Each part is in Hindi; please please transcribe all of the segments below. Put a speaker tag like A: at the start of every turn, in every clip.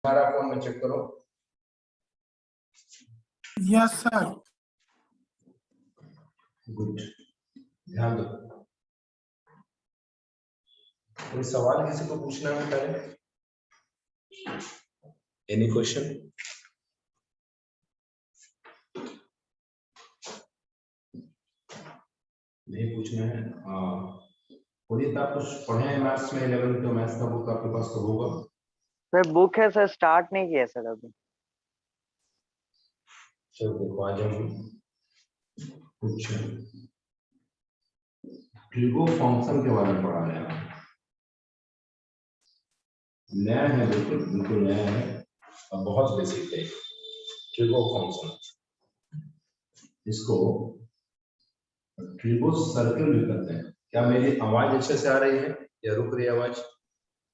A: हमारा फोन में चेक करो।
B: Yes sir.
A: गुड, ध्यान दो। कोई सवाल किसी को पूछना है पहले? Any question? नहीं पूछना है? हाँ, पुनीत आप कुछ पढ़े हैं मैथ्स में? 11th का मैथ्स का बुक आपके पास तो होगा
C: सर। बुक है सर, स्टार्ट नहीं किया सर अभी।
A: चलो देखो, आज हम कुछ ट्रिगो फंक्शन के बारे में पढ़ा रहे हैं। नया है, बिल्कुल बिल्कुल नया है और बहुत बेसिक है। ट्रिगो फंक्शन, इसको ट्रिगो सर्कल भी कहते हैं। क्या मेरी आवाज अच्छे से आ रही है या रुक रही है आवाज?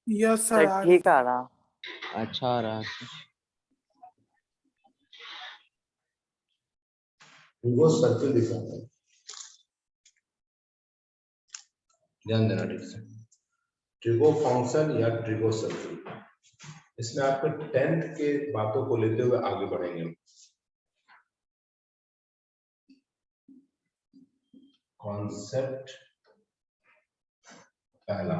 B: Yes
C: sir
B: sir.
C: ठीक आ रहा।
D: अच्छा आ रहा है।
A: ट्रिगो सर्कल दिखाता है, ध्यान देना ठीक से। ट्रिगो फंक्शन या ट्रिगो सर्कल, इसमें आपके 10th के बातों को लेते हुए आगे बढ़ेंगे। कॉन्सेप्ट पहला,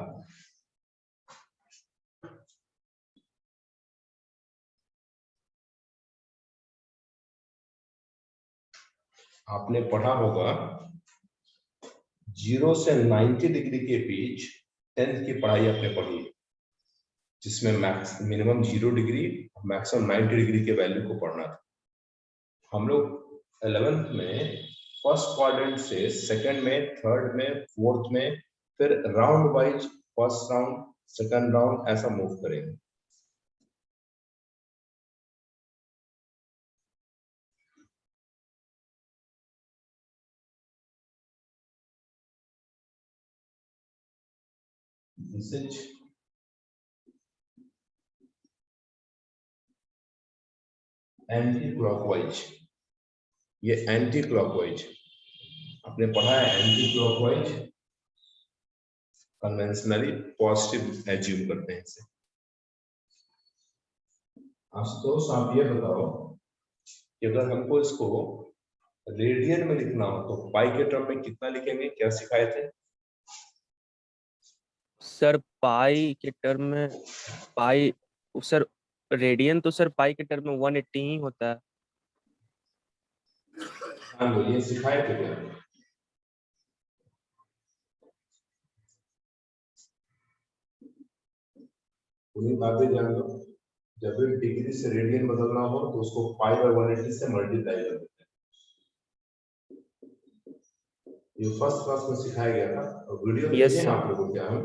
A: आपने पढ़ा होगा 0 से 90 डिग्री के बीच 10th की पढ़ाई आपने पढ़ी, जिसमें मिनिमम 0 डिग्री मैक्सिमम 90 डिग्री के वैल्यू को पढ़ना था। हम लोग 11th में फर्स्ट क्वाड्रेंट से सेकंड में, थर्ड में, फोर्थ में, फिर round wise first round, second round ऐसा मूव करेंगे। एंटी क्लॉकवाइज, ये एंटी क्लॉकवाइज आपने पढ़ा है। Anti clockwise conventionally positive assume करते हैं इसे। आशुतोष आप ये बताओ कि अगर हमको इसको रेडियन में लिखना हो तो पाई के टर्म में कितना लिखेंगे? क्या सिखाए थे
D: सर? पाई के टर्म में पाई, सर रेडियन तो सर पाई के टर्म में 180 ही होता है।
A: हाँ, ये सिखाए थे क्या? उन्हीं बातें जान लो। जब भी डिग्री से रेडियन बदलना हो तो उसको पाई बाय 180 से मल्टीप्लाई कर देते हैं। ये फर्स्ट क्लास में सिखाया गया था और वीडियो भेजे हैं आप लोगों को क्या? हम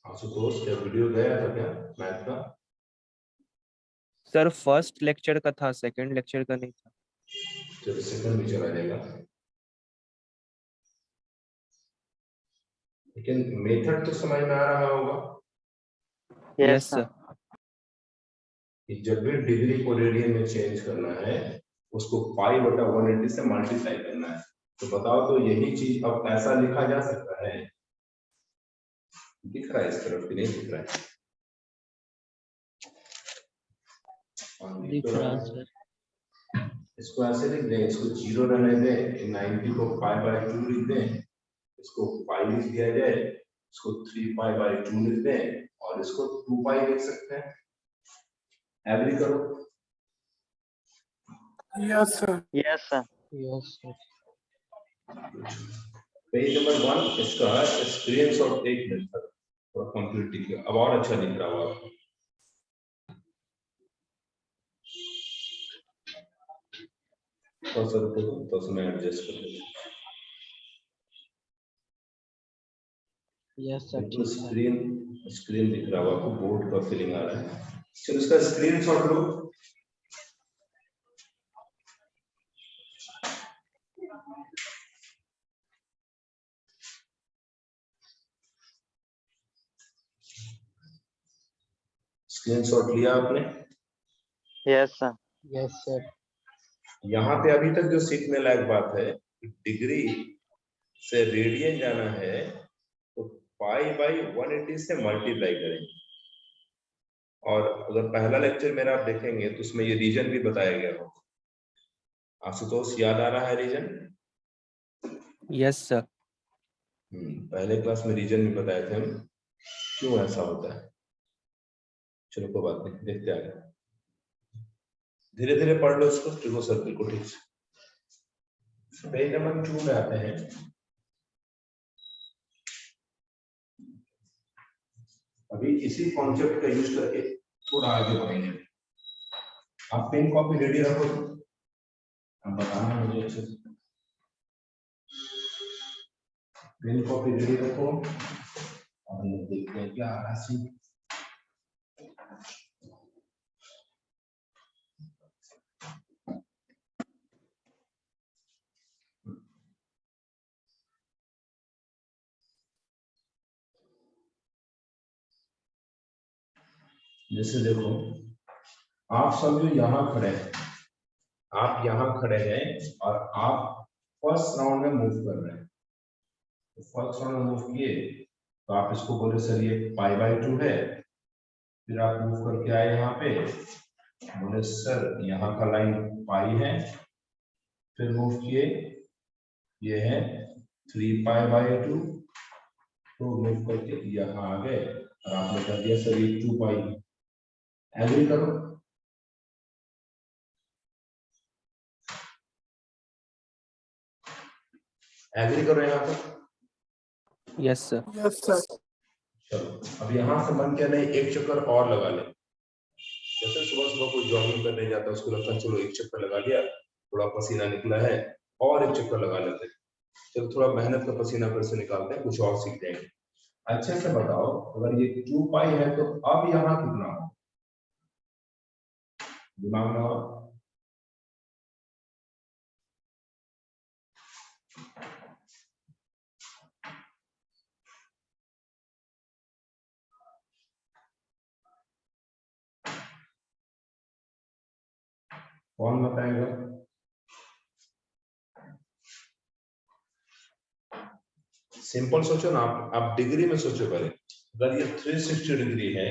A: आशुतोष क्या वीडियो गया था क्या मैथ का?
D: सर फर्स्ट लेक्चर का था, सेकंड लेक्चर का नहीं था।
A: चलो सेकंड में चला जाएगा, लेकिन मेथड तो समझ में आ रहा होगा।
D: Yes sir.
A: कि जब भी डिग्री को रेडियन में चेंज करना है उसको पाई बटा 180 से मल्टीप्लाई करना है। तो बताओ, तो यही चीज अब ऐसा लिखा जा सकता है? दिख रहा है इस तरफ कि नहीं दिख रहा है?
D: दिख रहा है सर।
A: इसको ऐसे लिख दें, इसको 0 रहने दें, 90 को पाई बाय 2 लिख दें, इसको पाई लिख दिया जाए, इसको 3 पाई बाय 2 लिख दें और इसको 2 पाई लिख सकते हैं। एग्री करो?
B: Yes sir.
C: Yes sir.
D: Yes sir.
A: Page number 1 इसका स्क्रीनशॉट एक मिनट और कंप्लीट कीजिए। अब और अच्छा दिख रहा होगा आपको। तो मैं एडजस्ट कर लेता हूं।
D: Yes sir.
A: बिल्कुल स्क्रीन दिख रहा होगा आपको, बोर्ड का फीलिंग आ रहा है। चलो इसका स्क्रीनशॉट लो। स्क्रीनशॉट लिया आपने?
C: Yes sir.
D: Yes sir.
A: यहाँ पे अभी तक जो सीखने लायक बात है, डिग्री से रेडियन जाना है तो पाई बाई 180 से मल्टीप्लाई करेंगे। और अगर पहला लेक्चर मेरा आप देखेंगे तो उसमें ये रीजन भी बताया गया हो। आशुतोष याद आ रहा है रीजन?
D: Yes sir.
A: पहले क्लास में रीजन भी बताए थे हम, क्यों ऐसा होता है। चलो कोई बात नहीं, देखते आगे। धीरे धीरे पढ़ लो इसको, ट्रिगो सर्कल को ठीक से। पेज नंबर 2 में आते हैं। अभी इसी कॉन्सेप्ट का यूज करके थोड़ा आगे बढ़ेंगे। आप पेन कॉपी रेडी रखो, अब बताना मुझे अच्छे से। पेन कॉपी रेडी रखो और देखते हैं क्या आ रहा है। जैसे देखो, आप सब जो यहाँ खड़े हैं, आप यहाँ खड़े हैं और आप फर्स्ट राउंड में मूव कर रहे हैं। तो फर्स्ट राउंड में मूव किए तो आप इसको बोले सर ये पाई बाई 2 है। फिर आप मूव करके आए यहाँ पे, बोले सर यहाँ का लाइन पाई है। फिर मूव किए, ये है 3 पाई बाई 2। तो मूव करके यहाँ आ गए और आपने कर दिया सर ये 2 पाई। एग्री करो। एग्री करो यहाँ पर।
D: Yes sir.
B: Yes sir.
A: चलो अब यहाँ से मन क्या नहीं, एक चक्कर और लगा ले। जैसे सुबह सुबह कोई जॉगिंग करने जाता है, उसको लगता है चलो एक चक्कर लगा लिया, थोड़ा पसीना निकला है और एक चक्कर लगा लेते हैं। चलो थोड़ा मेहनत का पसीना फिर से निकालते हैं, कुछ और सीख जाएंगे। अच्छे से बताओ, अगर ये 2 पाई है तो अब यहाँ कितना हो? दिमाग में आओ। कौन बताएगा? सिंपल सोचो ना, आप डिग्री में सोचो पहले। अगर ये 360 डिग्री है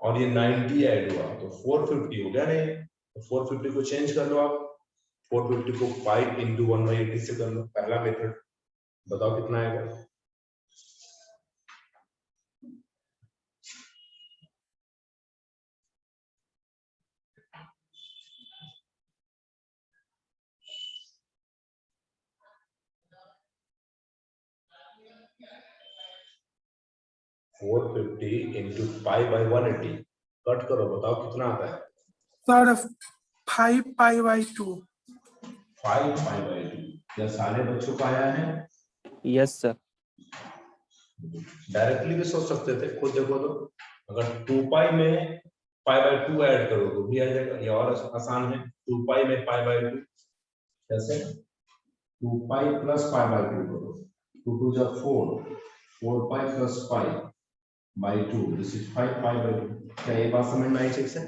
A: और ये 90 ऐड हुआ तो 450 हो गया नहीं? तो 450 को चेंज कर लो आप, 450 को पाई इंटू 1/80 से कर लो, पहला मेथड। बताओ कितना आएगा? Four 450 into pi by 180 cut करो, बताओ कितना आता है?
B: Sir 5 pi by 2।
A: 5 pi by 2। क्या सारे बच्चों को आया है?
D: Yes sir.
A: डायरेक्टली भी सोच सकते थे, खुद देखो तो। अगर 2 पाई में पाई बाई 2 ऐड करो तो भी आ जाएगा। ये और आसान है, 2 पाई में पाई बाई 2। कैसे? 2 पाई प्लस पाई बाई 2 करो, 2 2 जा 4, 4 pi plus pi by 2, this is 5 pi by 2। क्या ये बात समझ में आई ठीक से?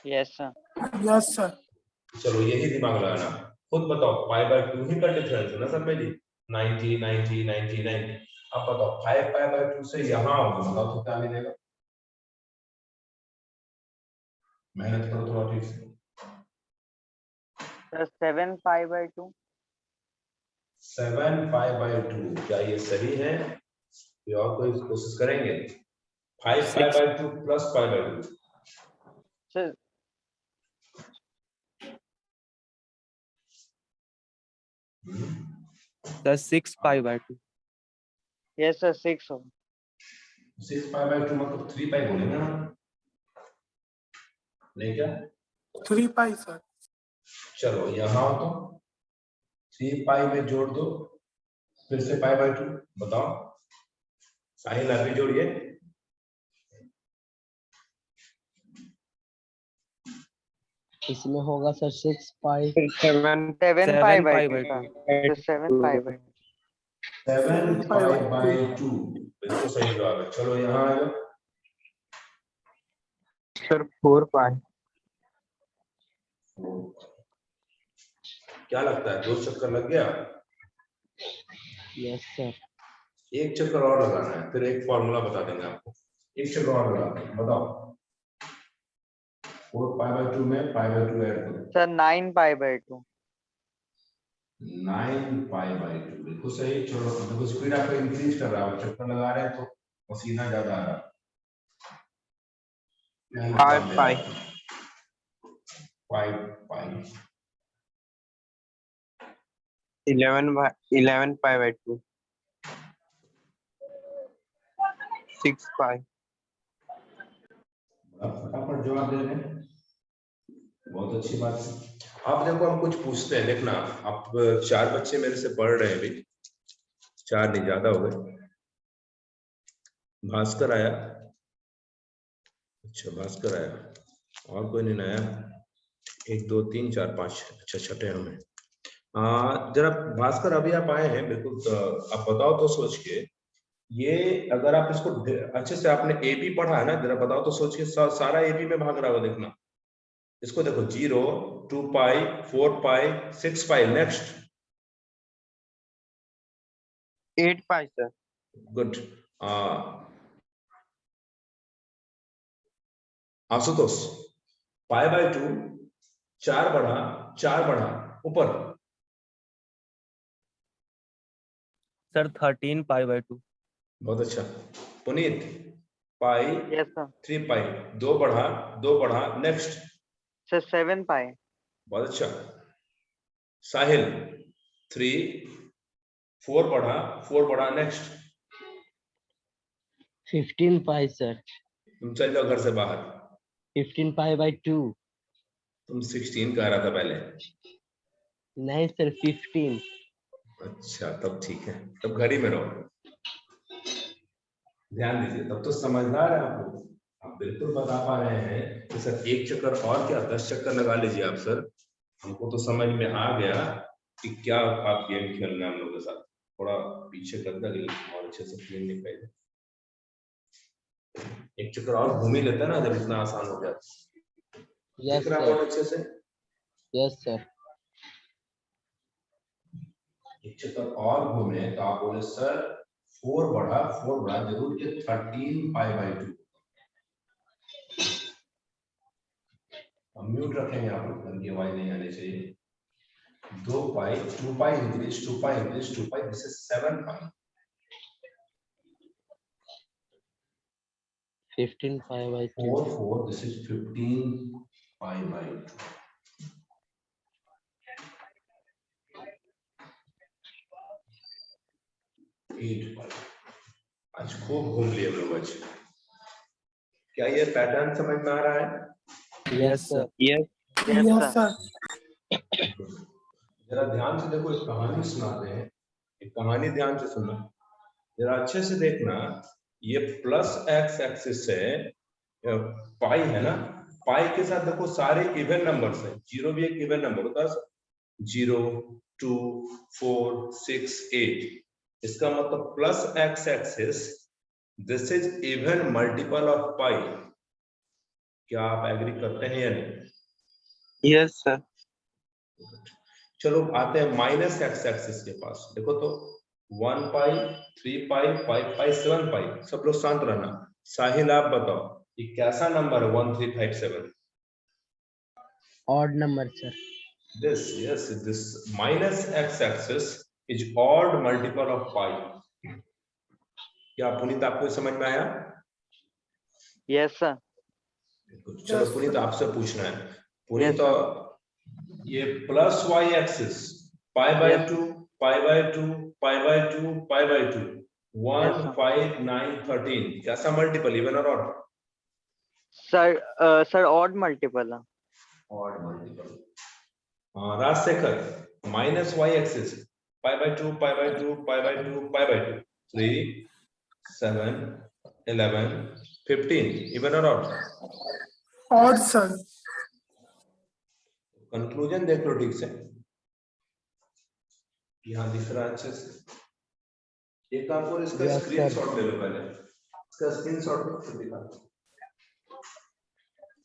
C: Yes sir.
B: Yes sir.
A: चलो यही दिमाग लगाना। खुद बताओ, पाई बाई 2 ही का डिफरेंस है ना सर में जी? 90 90 90 90। अब बताओ 5 पाई बाई 2 से यहाँ आओगे, बताओ कितना मिलेगा? मेहनत करो थोड़ा ठीक से।
C: Sir 7 pi by 2।
A: 7 pi by 2, क्या ये सही है? ये और कोई कोशिश करेंगे? 5 पाई by 2 plus pi by 2।
C: Sir
D: sir 6 pi by 2।
C: Yes sir 6 हो।
A: 6 पाई बाई 2 मतलब 3 पाई बोलेंगे ना? नहीं क्या?
B: 3 पाई सर।
A: चलो यहाँ आओ तो 3 पाई में जोड़ दो, फिर से पाई बाई 2। बताओ साहिल, आप भी जोड़िए।
E: इसमें होगा sir 6 pi
C: 7 pi by 2। 7 pi by
A: 7 pi by 2 बिल्कुल सही जवाब है। चलो यहाँ आ जाओ।
E: सर 4 पाई।
A: क्या लगता है, 2 चक्कर लग गया?
E: Yes sir.
A: एक चक्कर और लगाना है, फिर एक फॉर्मूला बता देंगे आपको। एक चक्कर और लगाते हैं, बताओ। 4 पाई बाय 2 में पाई बाय 2 ऐड करो।
C: Sir 9 pi by 2।
A: 9 pi by 2 बिल्कुल सही। चलो देखो स्पीड आपका इंक्रीज कर रहा है, चक्कर लगा रहे हैं तो पसीना ज्यादा आ रहा है।
F: 5 पाई
A: 5 पाई
F: 11 पाई बाय 2 6 पाई।
A: फटाफट जवाब दे रहे हैं, बहुत अच्छी बात है। आप देखो हम कुछ पूछते हैं, देखना आप 4 बच्चे मेरे से पढ़ रहे हैं अभी, 4 नहीं ज्यादा हो गए। भास्कर आया, अच्छा भास्कर आया, और कोई नहीं आया। 1 2 3 4 5, अच्छा छठे हमें। जरा भास्कर अभी आप आए हैं बिल्कुल, तो आप बताओ तो सोच के, ये अगर आप इसको अच्छे से, आपने एबी पढ़ा है ना, जरा बताओ तो सोच के, सारा एबी में भाग रहा हो देखना। इसको देखो 0 2 pi 4 pi 6 pi, next
F: 8 pi sir.
A: Good. Ashutosh, pi by 2 4 बढ़ा ऊपर।
D: Sir 13 pi by 2।
A: बहुत अच्छा। Puneet, pi
C: yes sir.
A: 3 pi, 2 बढ़ा नेक्स्ट।
C: सर 7 पाई।
A: बहुत अच्छा। साहिल, 3 4 बढ़ा नेक्स्ट।
E: 15 पाई सर।
A: तुम चल जाओ घर से बाहर।
E: 15 पाई बाय 2।
A: तुम 16 कह रहा था पहले।
E: नहीं सर 15।
A: अच्छा तब ठीक है, तब घर ही में रहो, ध्यान दीजिए, तब तो समझदार है आप लोग, आप बिल्कुल बता पा रहे हैं कि सर एक चक्कर और क्या 10 चक्कर लगा लीजिए आप सर। हमको तो समझ में आ गया कि क्या आप गेम खेलना है हम लोग के साथ। थोड़ा पीछे कर दे और अच्छे से खेल नहीं पाए। एक चक्कर और घूम ही लेते हैं ना, जब इतना आसान हो गया।
E: यस
A: दिख रहा है
E: सर।
A: बहुत अच्छे से।
E: Yes sir.
A: एक चक्कर और घूमे तो आप बोले सर 4 बढ़ा जरूर के 13 पाई बाय 2। हम म्यूट रखेंगे, आप लोग घर की आवाज नहीं आनी चाहिए। 2 pi 2 pi increase 2 pi increase 2 pi, this is 7 pi.
E: 15 pi by 2।
A: 4 this is 15 pi by 2। आज खूब घूम लिए हम लोग आज। क्या ये पैटर्न समझ में आ रहा है?
D: Yes sir.
F: Yes
C: yes
B: yes
C: sir.
B: Sir.
A: जरा ध्यान से देखो, एक कहानी सुनाते हैं, एक कहानी ध्यान से सुनना, जरा अच्छे से देखना। ये प्लस एक्स एक्सिस है, पाई है ना, पाई के साथ देखो सारे इवन नंबर्स है, 0 भी एक इवन नंबर होता है, 0 2 4 6 8। इसका मतलब plus X axis, this is even multiple of pi. क्या आप एग्री करते हैं या नहीं?
F: Yes sir.
A: चलो आते हैं माइनस एक्स एक्सिस के पास। देखो तो 1 पाई 3 पाई 5 पाई 7 पाई। सब लोग शांत रहना। साहिल आप बताओ ये कैसा नंबर है 1357?
E: Odd number sir.
A: this minus x axis is odd multiple of pi। क्या पुनीत आपको समझ में आया?
C: Yes sir.
A: चलो
B: Yes,
A: पुनीत
B: sir.
A: आपसे पूछना है। पुनीत
C: Yes,
A: ये plus Y axis pi by
C: Yes.
A: 2 pi by 2 pi by 2 pi by 2 1
C: Yes, sir.
A: 5 9 13 कैसा मल्टीपल, इवन और ऑड?
C: सर ऑड मल्टीपल है।
A: Odd multiple. Rajshekhar minus Y axis pi by 2 pi by 2 pi by 2 pi by 2 3 7 11 15 even और ऑड?
B: Odd sir.
A: कंक्लूजन देख लो ठीक से, यहाँ दिख रहा है अच्छे से। एक काम करो, इसका
E: Yes,
A: स्क्रीनशॉट ले लो पहले, इसका स्क्रीनशॉट लो फिर दिखा।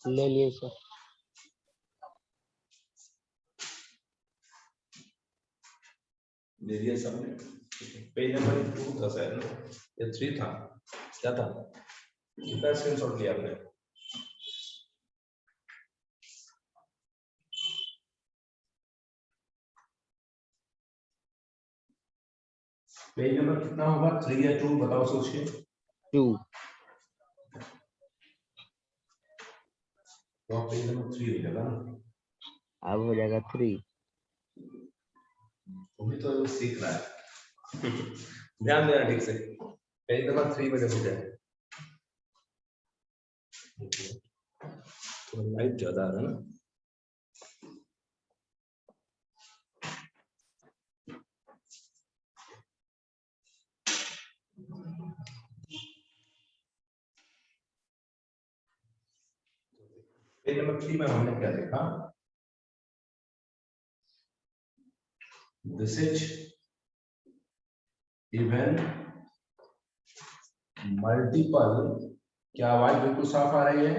E: ले लिए सर।
A: ले लिया सबने? पेज नंबर 2 था शायद ना, या 3 था, क्या था, कितना स्क्रीनशॉट लिया आपने? पेज नंबर कितना होगा, 3 या 2 बताओ सोच के।
E: 2
A: तो पेज नंबर 3 हो जाएगा ना,
E: अब हो जाएगा 3।
A: तुम्हें तो अभी सीख रहा है। ध्यान देना ठीक से, पेज नंबर 3 में देखो क्या है। तो लाइट ज्यादा आ रहा है ना, पेज नंबर 3 में हमने क्या देखा, दिस इज इवन मल्टीपल, क्या आवाज बिल्कुल साफ आ रही है?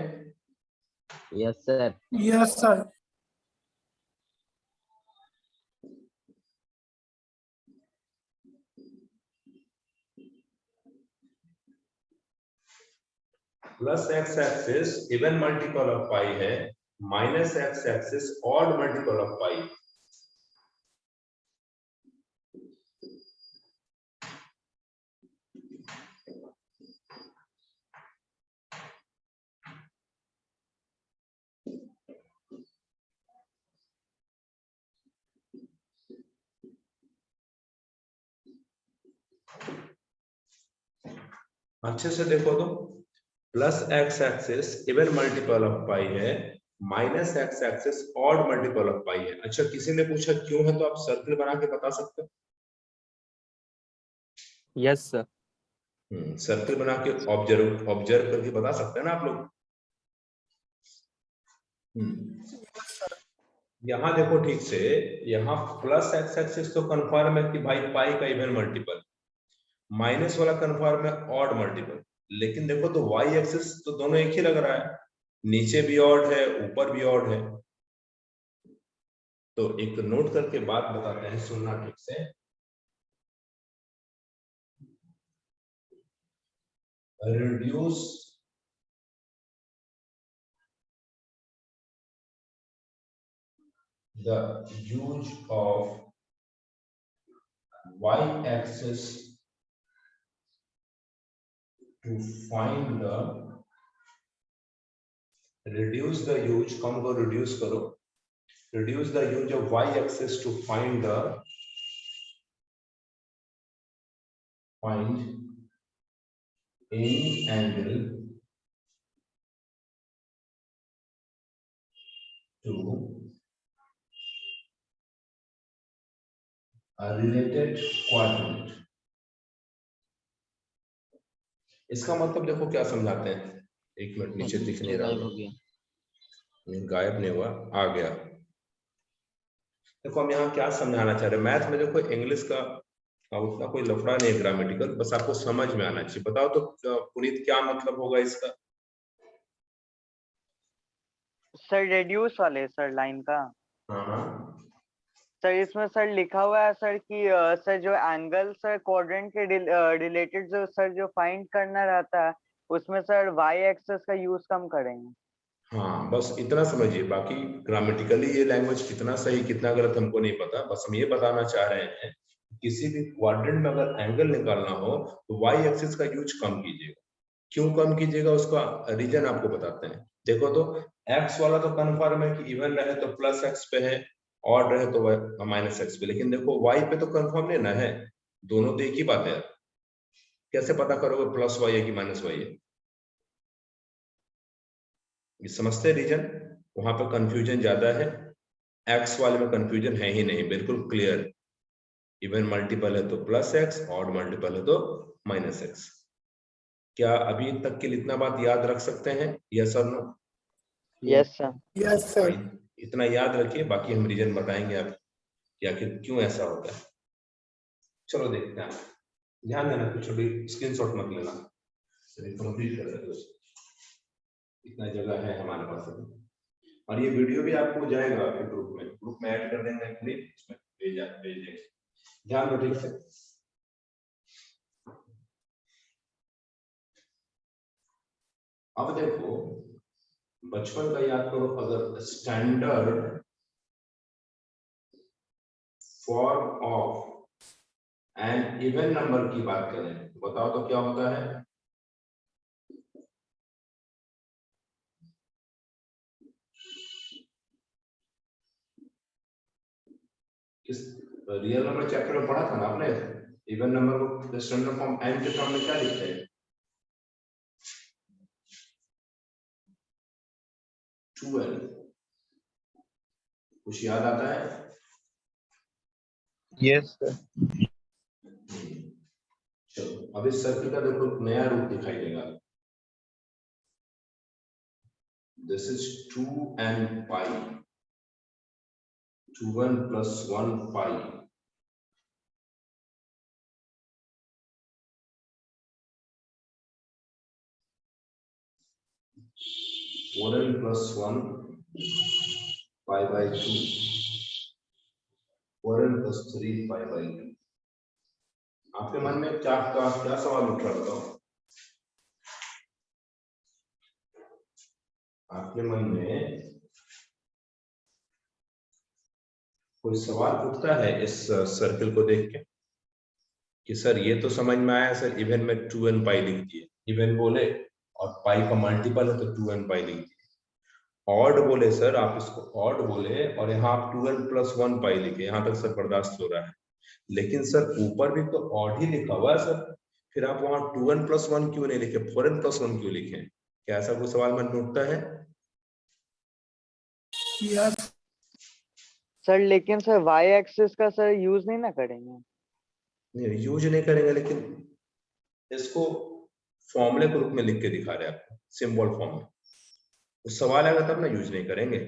E: Yes sir.
B: Yes sir.
A: Plus X axis even multiple of pi है, minus X axis odd multiple of pi. अच्छे से देखो तो, plus X axis even multiple of pi है, minus X axis odd multiple of pi है। अच्छा, किसी ने पूछा क्यों है, तो आप सर्कल बना के बता सकते हो?
D: Yes sir.
A: सर्कल बना के ऑब्जर्व ऑब्जर्व करके बता सकते हैं ना आप लोग। यहाँ देखो ठीक से, यहाँ प्लस एक्स एक्सिस तो कंफर्म है कि भाई पाई का इवन मल्टीपल, माइनस वाला कंफर्म है ऑड मल्टीपल, लेकिन देखो तो वाई एक्सिस तो दोनों एक ही लग रहा है, नीचे भी ऑड है ऊपर भी ऑड है। तो एक नोट करके बात बताते हैं, सुनना ठीक से। Reduce the use of y-axis to find the, reduce the use, कौन को reduce करो, reduce the use of y-axis to find any angle to a related quadrant। इसका मतलब देखो क्या समझाते हैं, एक मिनट, नीचे दिख नहीं रहा,
E: गायब हो गया।
A: गायब नहीं हुआ, आ गया। देखो हम यहाँ क्या समझाना चाह रहे हैं, मैथ में देखो इंग्लिश का उतना कोई लफड़ा नहीं है ग्रामेटिकल, बस आपको समझ में आना चाहिए। बताओ तो पुनीत क्या मतलब होगा इसका?
C: सर रेड्यूस वाले सर लाइन का।
A: हाँ,
C: सर इसमें सर लिखा हुआ है सर कि सर जो एंगल सर क्वाड्रेंट के रिलेटेड जो सर जो फाइंड करना रहता है उसमें सर वाई एक्सेस का यूज कम करेंगे।
A: हाँ, बस इतना समझिए, बाकी ग्रामेटिकली ये लैंग्वेज कितना सही कितना गलत हमको नहीं पता, बस हम ये बताना चाह रहे हैं किसी भी क्वाड्रेंट में अगर एंगल निकालना हो तो वाई एक्सिस का यूज कम कीजिएगा। क्यों कम कीजिएगा, उसका रीजन आपको बताते हैं। देखो तो एक्स वाला तो कन्फर्म है कि इवन रहे तो प्लस एक्स पे है, ऑड रहे तो माइनस एक्स पे, लेकिन देखो वाई पे तो कन्फर्म नहीं ना है, दोनों तो एक ही बात है। कैसे पता करोगे प्लस वाई है कि माइनस वाई है? ये समझते रीजन, वहां पर कंफ्यूजन ज्यादा है, एक्स वाले में कंफ्यूजन है ही नहीं, बिल्कुल क्लियर। इवन मल्टीपल है तो प्लस एक्स, ऑड मल्टीपल है तो माइनस एक्स। क्या अभी तक के लिए इतना बात याद रख सकते हैं, यस और no?
C: Yes sir.
B: Yes sir.
A: इतना याद रखिए, बाकी हम रीजन बताएंगे आप कि आखिर क्यों ऐसा होता है। चलो देखते हैं, ध्यान देना, कुछ भी स्क्रीनशॉट मत लेना, कंप्लीट कर देते, इतना जगह है हमारे पास अभी। और ये वीडियो भी आपको जाएगा आपके ग्रुप में ऐड कर देंगे, इसमें भेज देंगे, ध्यान दो ठीक से। अब देखो बचपन का याद करो, अगर standard form of an even number की बात करें तो बताओ तो क्या होता है? किस रियल नंबर चैप्टर में पढ़ा था ना आपने? इवन नंबर को स्टैंडर्ड फॉर्म एन के फॉर्म में क्या लिखते हैं? 12। कुछ याद आता है?
F: Yes, sir.
A: चलो अब इस सर्किल का देखो नया रूप दिखाई देगा। This is 2n pi, 2n plus 1 pi, four N plus 1 pi by 2, 4n plus 3 pi by 2। आपके मन में क्या सवाल उठ रहा बताओ? आपके मन में कोई सवाल उठता है इस सर्कल को देख के कि सर ये तो समझ में आया सर, इवन में 2n पाई लिख दिए, इवन बोले और पाई का मल्टीपल है तो 2n पाई लिख दिए। ऑड बोले सर, आप इसको ऑड बोले और यहाँ आप 2n plus 1 पाई लिखे, यहाँ तक सर बर्दाश्त हो रहा है। लेकिन सर ऊपर भी तो ऑड ही लिखा हुआ है सर, फिर आप वहां 2n plus 1 क्यों नहीं लिखे, 4n plus 1 क्यों लिखे? क्या ऐसा कोई सवाल मन में उठता है?
B: यस
C: सर लेकिन सर वाई एक्सिस का सर यूज नहीं ना करेंगे?
A: नहीं यूज नहीं करेंगे, लेकिन इसको फॉर्मूले के रूप में लिख के दिखा रहे हैं आपको, सिंबल फॉर्म में। तो सवाल आएगा तब ना यूज नहीं करेंगे।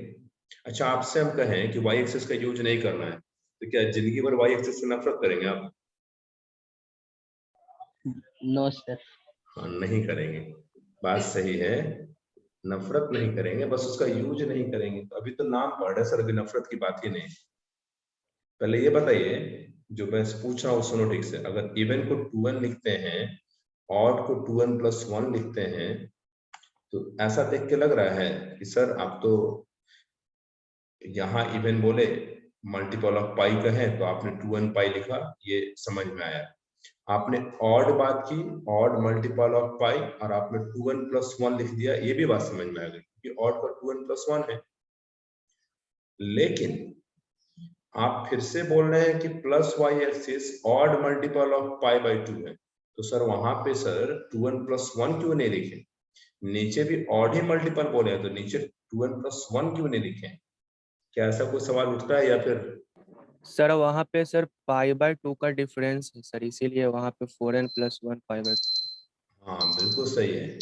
A: अच्छा आपसे हम कहें कि वाई एक्सिस का यूज नहीं करना है तो क्या जिंदगी भर वाई एक्सिस से नफरत करेंगे आप?
E: No sir.
A: हाँ नहीं करेंगे, बात सही है, नफरत नहीं करेंगे, बस उसका यूज नहीं करेंगे। तो अभी तो नाम पढ़ रहे सर, अभी नफरत की बात ही नहीं। पहले ये बताइए, जो मैं पूछ रहा हूँ सुनो ठीक से, अगर इवन को 2n लिखते हैं, ऑड को 2n plus 1 लिखते हैं, तो ऐसा देख के लग रहा है कि सर आप तो यहाँ इवन बोले मल्टीपल ऑफ पाई का है तो आपने 2n पाई लिखा, ये समझ में आया। आपने ऑड बात की, ऑड मल्टीपल ऑफ पाई, और आपने 2n plus 1 लिख दिया, ये भी बात समझ में आ गई कि ऑड का 2n plus 1 है। लेकिन आप फिर से बोल रहे हैं कि plus Y axis odd multiple of pi by 2 है, तो सर वहां पे सर 2n plus 1 क्यों नहीं लिखे? नीचे भी ऑड ही मल्टीपल बोले हैं तो नीचे 2n plus 1 क्यों नहीं लिखे? क्या ऐसा कोई सवाल उठता है? या फिर
D: सर वहाँ पे सर पाई बाय 2 का डिफरेंस है सर, इसीलिए वहाँ पे 4n plus 1 पाई बाय 2।
A: हाँ बिल्कुल सही है,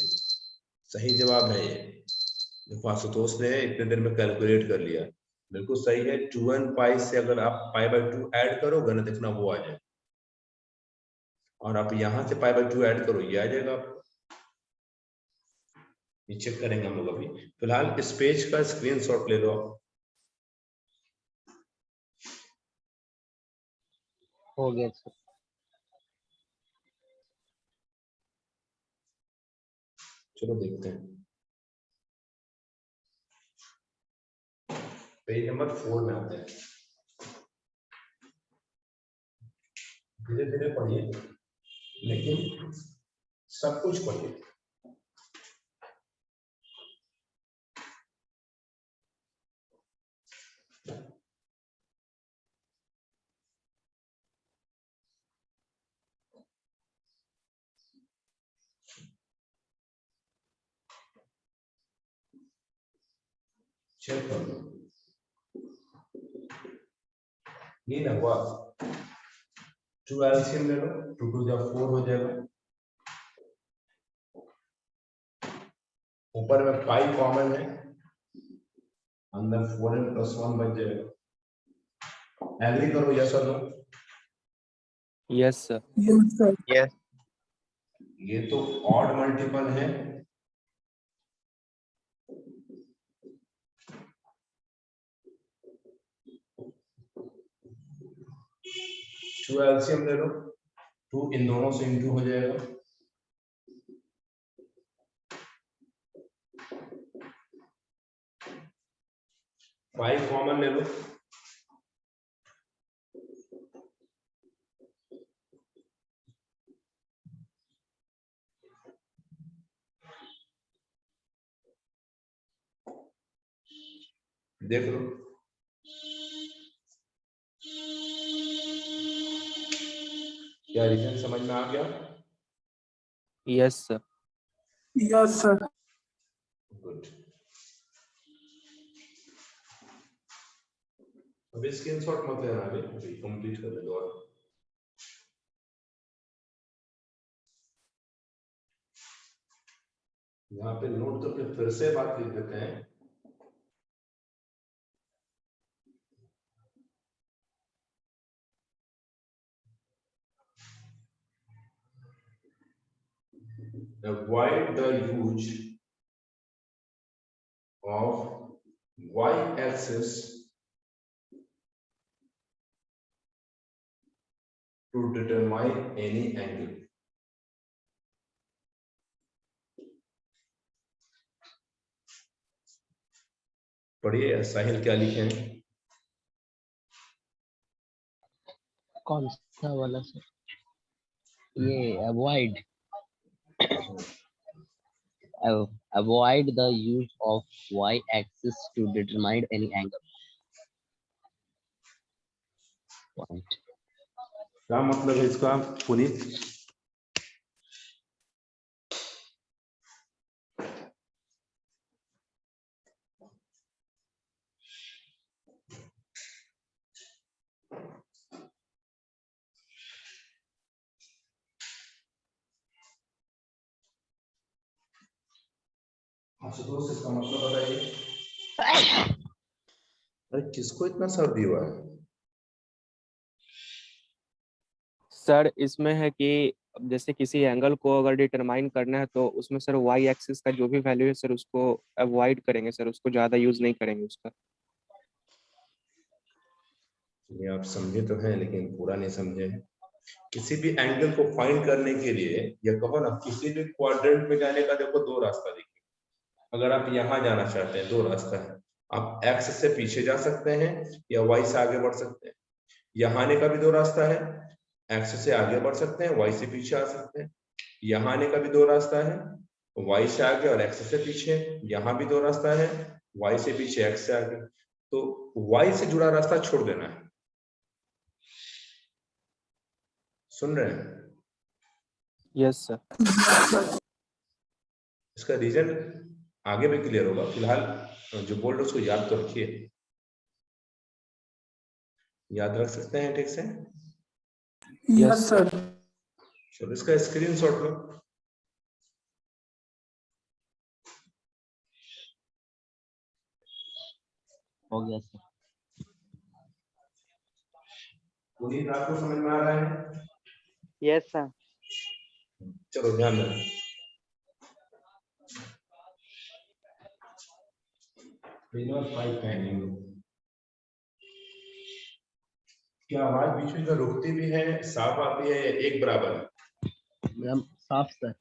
A: सही जवाब है ये। देखो आशुतोष ने इतने देर में कैलकुलेट कर लिया, बिल्कुल सही है। 2n पाई से अगर आप पाई बाई 2 ऐड करोगे ना, देखना वो आ जाए, और आप यहाँ से पाई बाई 2 ऐड करो, ये आ जाएगा आपको। ये चेक करेंगे हम लोग अभी। फिलहाल इस पेज का स्क्रीनशॉट ले लो आप।
E: हो गया सर।
A: चलो देखते हैं, पेज नंबर 4 में आते हैं। धीरे धीरे पढ़िए, लेकिन सब कुछ पढ़िए। चेक कर लो, ये ना हुआ 2 एलसीएम ले लो, 2 2 जा 4 हो जाएगा, ऊपर में पाई कॉमन है, अंदर 4n plus 1 बच जाएगा। एग्री करो यस और no?
D: Yes sir.
B: Yes sir.
F: Yes.
A: ये तो ऑड मल्टीपल है, टू एलसीएम ले लो, 2 इन दोनों से इंटू हो जाएगा, पाई कॉमन ले लो, देख लो। क्या रीजन समझ में आ गया?
D: Yes sir.
B: Yes sir.
A: Good. अभी स्क्रीनशॉट मत लेना, अभी कंप्लीट कर दे दो। यहाँ पे नोट तो फिर से बात लिख देते हैं। Avoid the use of y-axis to determine any angle. पढ़िए साहिल क्या लिखे हैं।
E: कौन सा वाला सर? ये avoid the use of y axis to determine any angle. Point.
A: क्या मतलब है इसका पुनीत? आशुतोष, इसका मतलब बताइए। अरे किसको इतना सर्दी हुआ है?
D: सर इसमें है कि अब जैसे किसी एंगल को अगर डिटरमाइन करना है तो उसमें सर वाई एक्सिस का जो भी वैल्यू है सर उसको अवॉइड करेंगे सर, उसको ज्यादा यूज नहीं करेंगे उसका।
A: ये आप समझे तो हैं लेकिन पूरा नहीं समझे। किसी भी एंगल को फाइंड करने के लिए या कहो ना किसी भी क्वाड्रेंट में जाने का देखो दो रास्ता देखिए। अगर आप यहाँ जाना चाहते हैं दो रास्ता है, आप एक्स से पीछे जा सकते हैं या वाई से आगे बढ़ सकते हैं। यहाँ आने का भी दो रास्ता है, एक्स से आगे बढ़ सकते हैं, वाई से पीछे आ सकते हैं। यहाँ आने का भी दो रास्ता है, वाई से आगे और एक्स से पीछे। यहाँ भी दो रास्ता है, वाई से पीछे एक्स से आगे। तो वाई से जुड़ा रास्ता छोड़ देना है। सुन रहे हैं?
D: Yes sir.
A: इसका रीजन आगे भी क्लियर होगा, फिलहाल जो बोल रहे उसको याद तो रखिए। याद रख सकते हैं ठीक से?
B: Yes sir.
A: चलो इसका स्क्रीनशॉट लो।
E: हो गया सर।
A: पुनीत आपको समझ में आ रहा है?
C: Yes sir.
A: चलो ध्यान देना। क्या आवाज बीच में रुकती भी है, साफ आती है या एक बराबर है?
E: मैम साफ सर।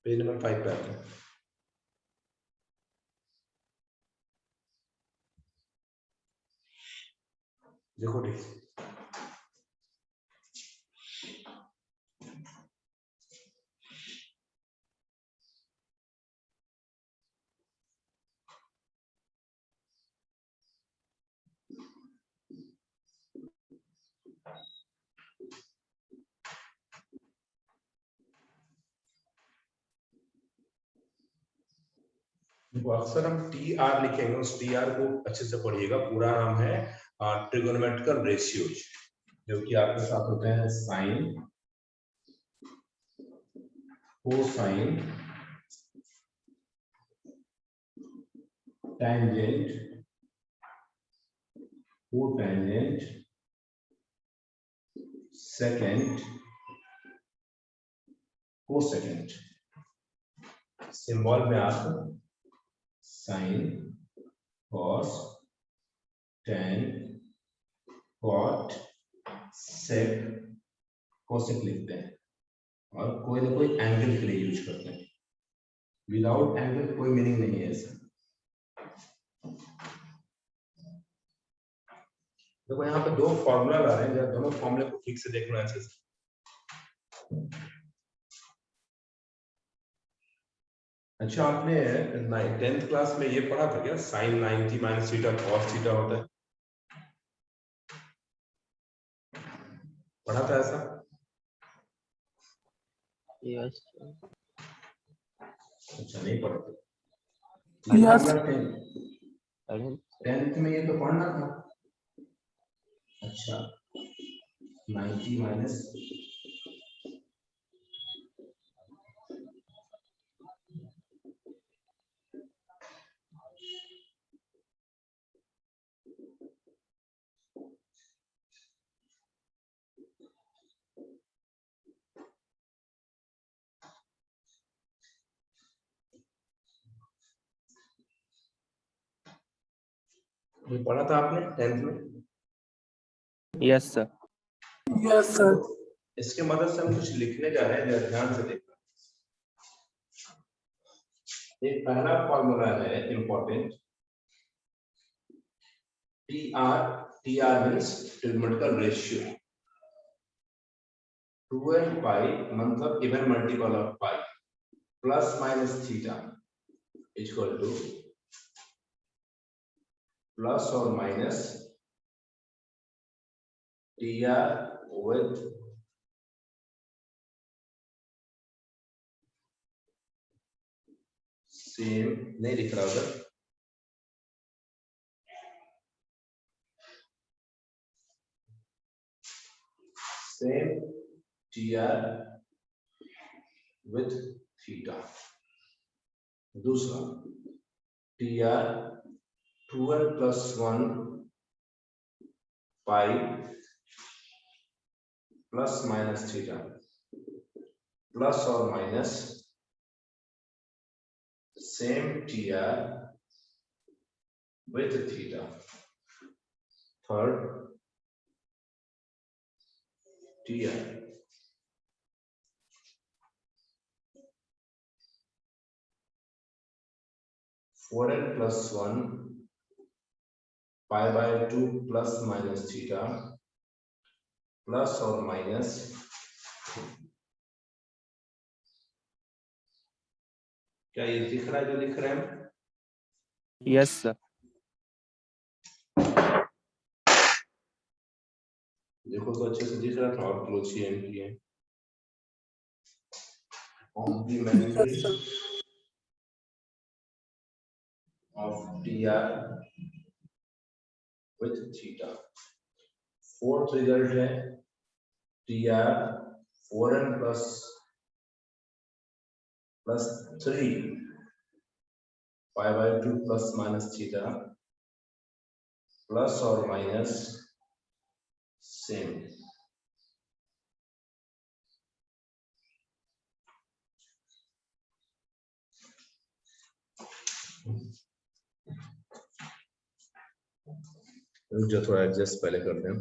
A: पेज नंबर 5 पे आते हैं। देखो ठीक, देखो अक्सर हम टी आर लिखेंगे, उस टी आर को अच्छे से पढ़िएगा। पूरा नाम है ट्रिगोनोमेट्रिकल रेशियोज, जो कि आपके साथ होते हैं sine, cosine, tangent, cotangent, secant, cosecant. Symbol में आप sine, cos, tan cot sec cosec लिखते हैं और कोई ना कोई एंगल के लिए यूज करते हैं। विदाउट एंगल कोई मीनिंग नहीं है इसका। देखो यहाँ पे दो फॉर्मूला आ रहे हैं, जरा दोनों फॉर्मूले को ठीक से देखना अच्छे से। अच्छा, आपने 10th क्लास में ये पढ़ा था क्या, sin 90 minus theta cos theta होता है, पढ़ा था ऐसा?
E: यस
A: अच्छा, नहीं पढ़ा था।
B: Yes.
A: 10th में ये तो पढ़ना था। अच्छा, 90 माइनस ये पढ़ा था आपने 10th में?
D: Yes sir.
B: Yes, sir.
A: इसके मदद से हम कुछ लिखने जा रहे हैं, जरा ध्यान से देखना। एक पहला फॉर्मूला है important, TR means trigonometrical ratio, 2n pi मतलब even multiple of pi plus minus theta equal to plus और माइनस TR विद सेम, नहीं लिख रहा उधर, सेम TR विद थीटा। दूसरा TR 2n plus 1 pi plus minus theta plus और minus same TR with theta. Third, TR. Four n plus 1 pi by 2 plus minus theta plus or minus क्या ये दिख रहा है जो लिख रहे हैं?
D: Yes sir.
A: देखो तो अच्छे से दिख रहा था, और क्लोज एम की है complementary
B: Yes, sir.
A: of TR with theta. Fourth result है TR 4n plus 3 pi by 2 plus minus theta plus or minus same. जो थोड़ा एडजस्ट पहले करते हैं।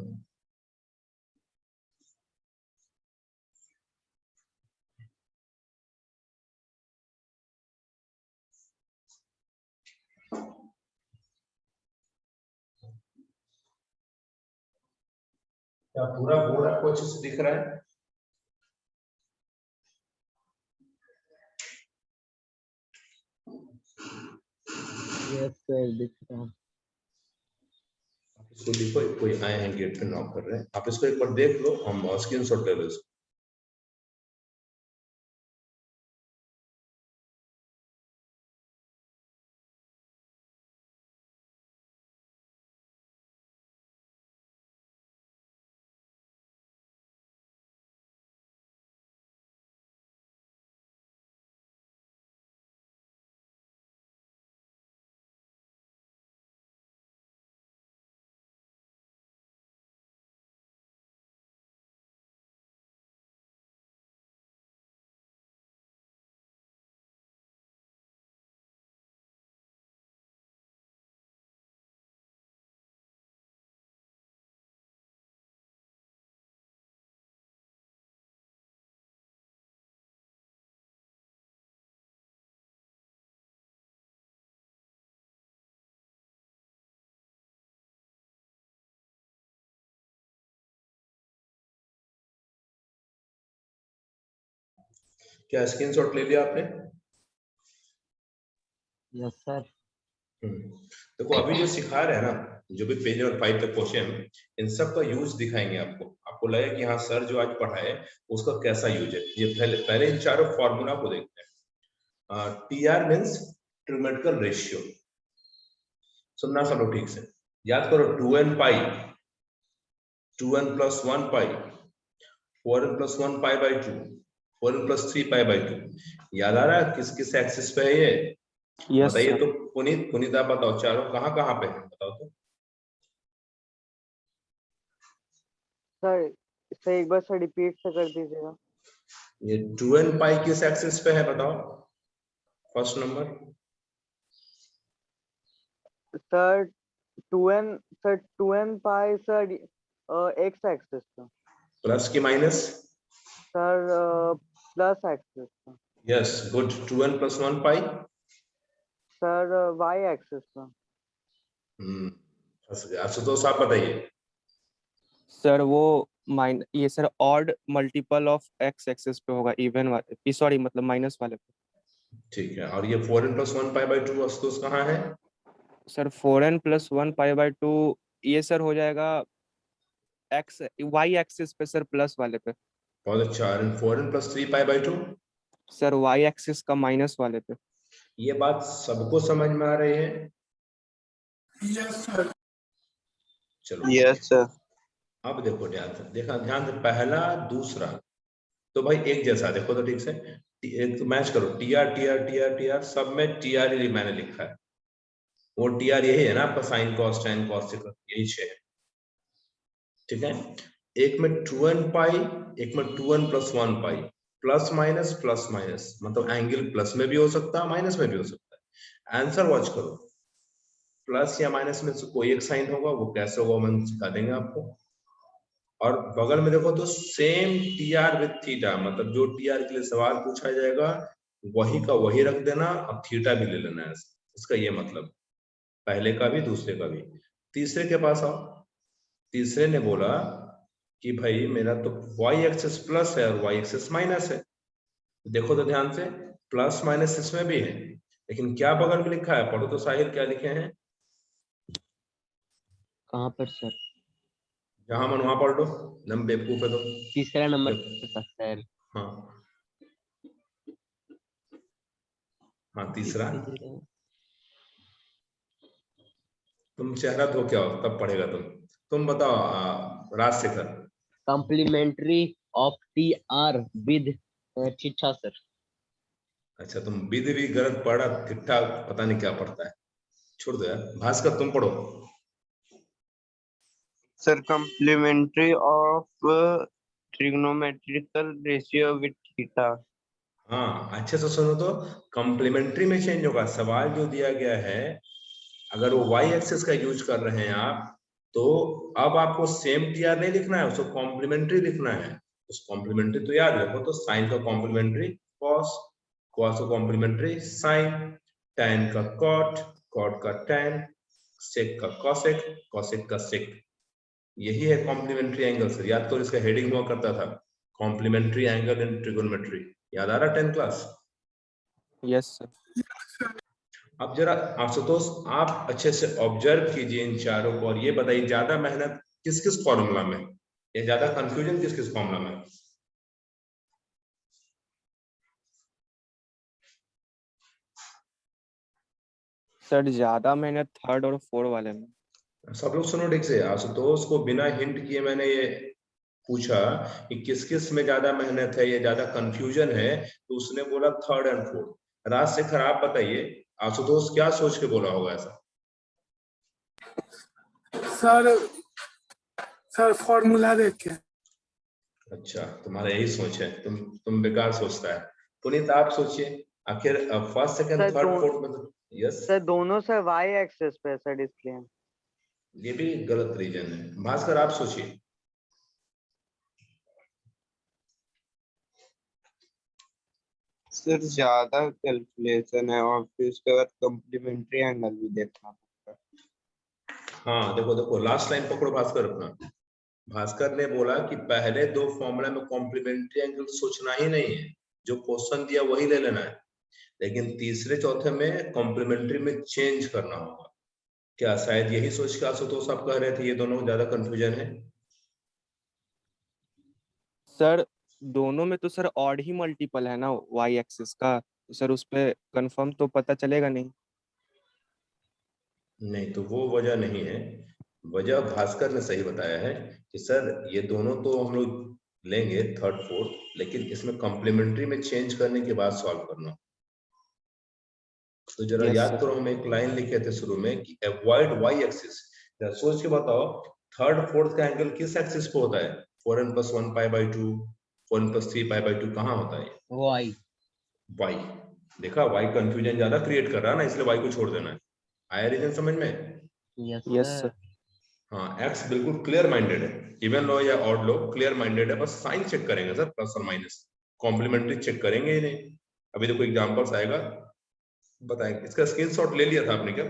A: क्या पूरा बोर्ड आपको अच्छे से दिख रहा है?
E: यस सर दिख रहा है।
A: इसको लिखो, कोई आए हैं गेट पे नॉक कर रहे हैं, आप इसको एक बार देख लो, हम स्क्रीनशॉट ले लो इसको। क्या स्क्रीनशॉट ले लिया आपने?
E: Yes sir.
A: देखो अभी जो सिखा रहे हैं ना, जो भी पेज नंबर 5 तक क्वेश्चन, इन सब का यूज दिखाएंगे आपको। आपको लगेगा कि हाँ सर जो आज पढ़ाए उसका कैसा यूज है। ये पहले इन चारों फॉर्मूला को देखते हैं। TR means trigonometrical ratio. सुनना सब लोग ठीक से, याद करो 2n pi, 2n plus 1 pi, 4n plus 1 pi by 2, 4n plus 3 pi by 2। याद आ रहा है किस किस एक्सिस पे है ये?
D: यस
A: बताइए
D: सर।
A: तो। पुनीत आप बताओ, चारों कहाँ कहाँ पे है बताओ तो।
C: सर सर एक बार सर रिपीट से कर दीजिएगा।
A: ये 2n पाई किस एक्सिस पे है बताओ, फर्स्ट नंबर।
C: सर 2n पाई सर एक्स एक्सिस पे।
A: प्लस की माइनस?
C: सर प्लस एक्सिस पे।
A: Yes good. 2n प्लस 1 पाई?
C: सर वाई एक्सिस पे।
A: आशुतोष आप बताइए।
D: सर वो ये sir odd multiple of x axis पे होगा, इवन वाले, सॉरी मतलब माइनस वाले पे।
A: ठीक है, और ये 4n plus 1 pi by 2 Ashutosh कहाँ है?
D: Sir 4n plus 1 pi by 2 ये सर हो जाएगा एक्स वाई एक्सिस पे सर, प्लस वाले पे।
A: बहुत अच्छा। 4n plus 3 pi by 2?
D: Sir Y axis का माइनस वाले पे।
A: ये बात सबको समझ में आ रही है?
B: Yes sir.
A: चलो
F: यस सर।
A: अब देखो ध्यान से, देखा ध्यान से, पहला दूसरा तो भाई एक जैसा। देखो तो ठीक से, एक तो मैच करो। टीआर टीआर टीआर टीआर, सब में टीआर ही मैंने लिखा है। वो टीआर यही है ना आपका, साइन कॉस टेन कॉस यही 6 है। ठीक है, एक में 2n पाई, एक में 2n plus 1 pi. Plus minus मतलब एंगल प्लस में भी हो सकता है माइनस में भी हो सकता है। आंसर वॉच करो, प्लस या माइनस में से कोई एक साइन होगा, वो कैसे होगा हम सिखा देंगे आपको। और बगल में देखो तो सेम टीआर विथ थीटा, मतलब जो टीआर के लिए सवाल पूछा जाएगा वही का वही रख देना, अब थीटा भी ले लेना है। इसका ये मतलब पहले का भी दूसरे का भी। तीसरे के पास आओ। तीसरे ने बोला कि भाई मेरा तो y एक्सिस प्लस है और y एक्सिस माइनस है। देखो तो ध्यान से, प्लस माइनस इसमें भी है, लेकिन क्या बगल में लिखा है? पढ़ो तो साहिल, क्या लिखे हैं?
E: कहाँ पर सर?
A: जहां मन वहां पढ़ लो, नम बेवकूफ है तो।
E: तीसरा नंबर पर सर।
A: हाँ हाँ, तीसरा। तुम चेहरा धो के आओ तब पढ़ेगा तुम बताओ Rajshekhar.
E: Complementary of T R with theta sir.
A: अच्छा, तुम विध भी गलत पढ़ा, ठिठा पता नहीं क्या पढ़ता है, छोड़ दो यार। भास्कर तुम पढ़ो।
F: Sir complementary of trigonometrical ratio with theta.
A: हाँ अच्छे से सुनो तो, कॉम्प्लीमेंट्री में चेंज होगा। सवाल जो दिया गया है, अगर वो y एक्सिस का यूज कर रहे हैं आप, तो अब आपको सेम टीआर नहीं लिखना है, उसको कॉम्प्लीमेंट्री लिखना है। उस कॉम्प्लीमेंट्री तो याद रखो, तो साइन का कॉम्प्लीमेंट्री कॉस, कॉस का कॉम्प्लीमेंट्री साइन, टैन का कॉट, कॉट का टैन, सेक का कॉसेक, कॉसेक का सेक। यही है कॉम्प्लीमेंट्री एंगल सर। याद करो, इसका हेडिंग हुआ करता था कॉम्प्लीमेंट्री एंगल इन ट्रिगोनोमेट्री। याद आ रहा 10th क्लास?
D: Yes sir.
A: अब जरा आशुतोष आप अच्छे से ऑब्जर्व कीजिए इन चारों को, और ये बताइए ज्यादा मेहनत किस किस फॉर्मूला में, या ज्यादा कंफ्यूजन किस किस फॉर्मूला में?
D: सर ज्यादा मेहनत थर्ड और फोर्थ वाले में।
A: सब लोग सुनो ठीक से। आशुतोष को बिना हिंट किए मैंने ये पूछा कि किस किस में ज्यादा मेहनत है या ज्यादा कंफ्यूजन है, तो उसने बोला थर्ड एंड फोर्थ। राजशेखर आप बताइए, आशुतोष क्या सोच के बोला होगा ऐसा?
B: सर फॉर्मूला देख के।
A: अच्छा, तुम्हारा यही सोच है, तुम बेकार सोचता है। पुनीत आप सोचिए, आखिर first second
C: sir,
A: third fourth में तो यस,
C: सर दोनों सर वाई एक्सिस पे सर, इसलिए।
A: ये भी गलत रीजन है। भास्कर आप सोचिए।
F: सर ज्यादा कैलकुलेशन है और फिर उसके बाद कॉम्प्लीमेंट्री एंगल भी देखना पड़ता है।
A: हाँ देखो देखो, लास्ट लाइन पकड़ो भास्कर अपना। भास्कर ने बोला कि पहले दो फॉर्मूला में कॉम्प्लीमेंट्री एंगल सोचना ही नहीं है, जो क्वेश्चन दिया वही ले लेना है, लेकिन तीसरे चौथे में कॉम्प्लीमेंट्री में चेंज करना होगा। क्या शायद यही सोच के आशुतोष आप कह रहे थे ये दोनों ज्यादा कंफ्यूजन है?
D: सर दोनों में तो सर ऑड ही मल्टीपल है ना वाई एक्सिस का, तो सर उस पे कंफर्म तो पता चलेगा नहीं।
A: नहीं, तो वो वजह नहीं है। वजह भास्कर ने सही बताया है कि सर ये दोनों तो हम लोग लेंगे थर्ड फोर्थ, लेकिन इसमें कॉम्प्लीमेंट्री में चेंज करने के बाद सॉल्व करना। तो जरा
D: यस
A: याद
D: सर।
A: करो, हम एक लाइन लिखे थे शुरू में कि अवॉइड वाई एक्सिस। सोच के बताओ, थर्ड फोर्थ का एंगल किस एक्सिस पे होता है? 4n + 1 π/2, 4n + 3 π/2, कहाँ होता है?
E: वाई।
A: वाई। देखा, वाई कंफ्यूजन ज्यादा क्रिएट कर रहा है ना, इसलिए वाई को छोड़ देना है। आया रीजन समझ में?
E: Yes
D: yes
E: sir.
D: सर।
A: हाँ, एक्स बिल्कुल क्लियर माइंडेड है, इवन लो या ऑड लो क्लियर माइंडेड है, बस साइन चेक करेंगे सर, प्लस और माइनस। कॉम्प्लीमेंट्री चेक करेंगे ही नहीं। अभी देखो एग्जांपल्स आएगा, बताएंगे। इसका स्क्रीनशॉट ले लिया था आपने क्या?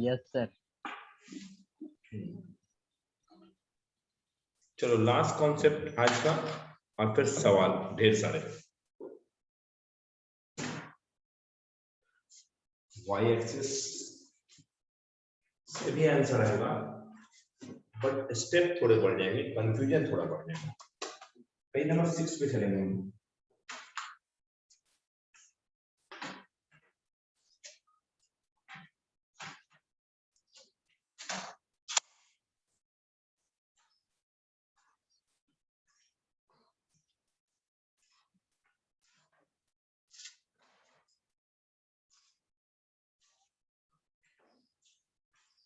E: Yes sir.
A: चलो लास्ट कॉन्सेप्ट आज का, और फिर सवाल ढेर सारे। वाई एक्सिस से भी आंसर आएगा, बट स्टेप थोड़े बढ़ जाएंगे, कंफ्यूजन थोड़ा बढ़ जाएगा। पेज नंबर 6 पे चलेंगे हम।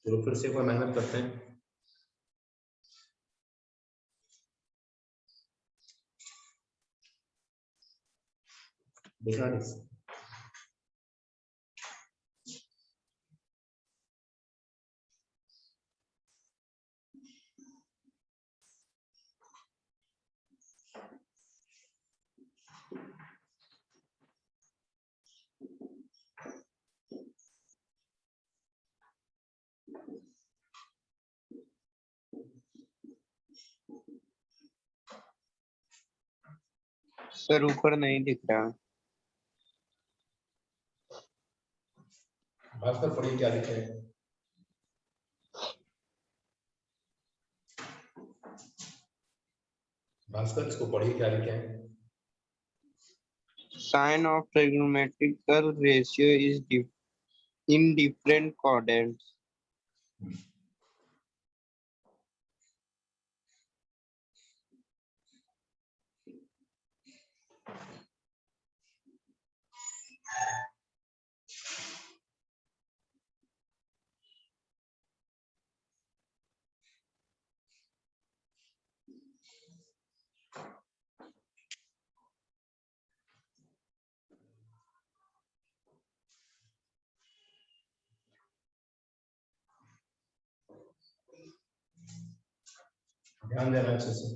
A: चलो फिर से एक बार मेहनत करते हैं। देखा नहीं?
F: सर ऊपर नहीं दिख रहा।
A: भास्कर पढ़िए क्या लिखे हैं। भास्कर इसको पढ़िए क्या लिखे हैं।
F: Sign of trigonometrical ratio is in different quadrants.
A: ध्यान देना अच्छे से।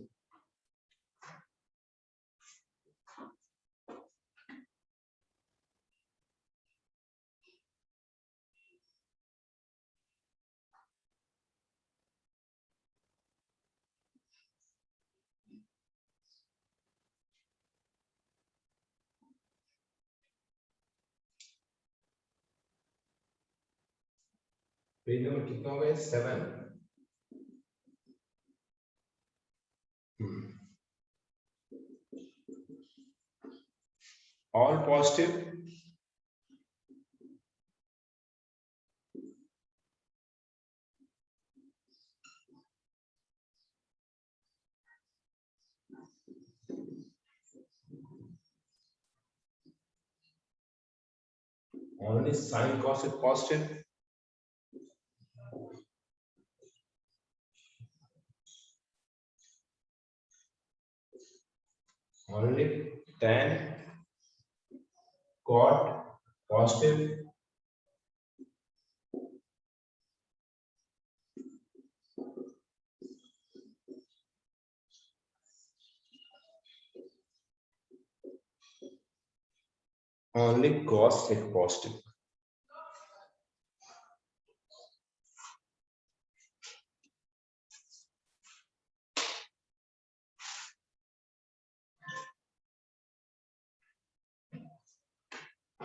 A: पेज नंबर कितना हो गया? 7। All positive, only sin cos is positive, only tan cot positive, only cos is positive।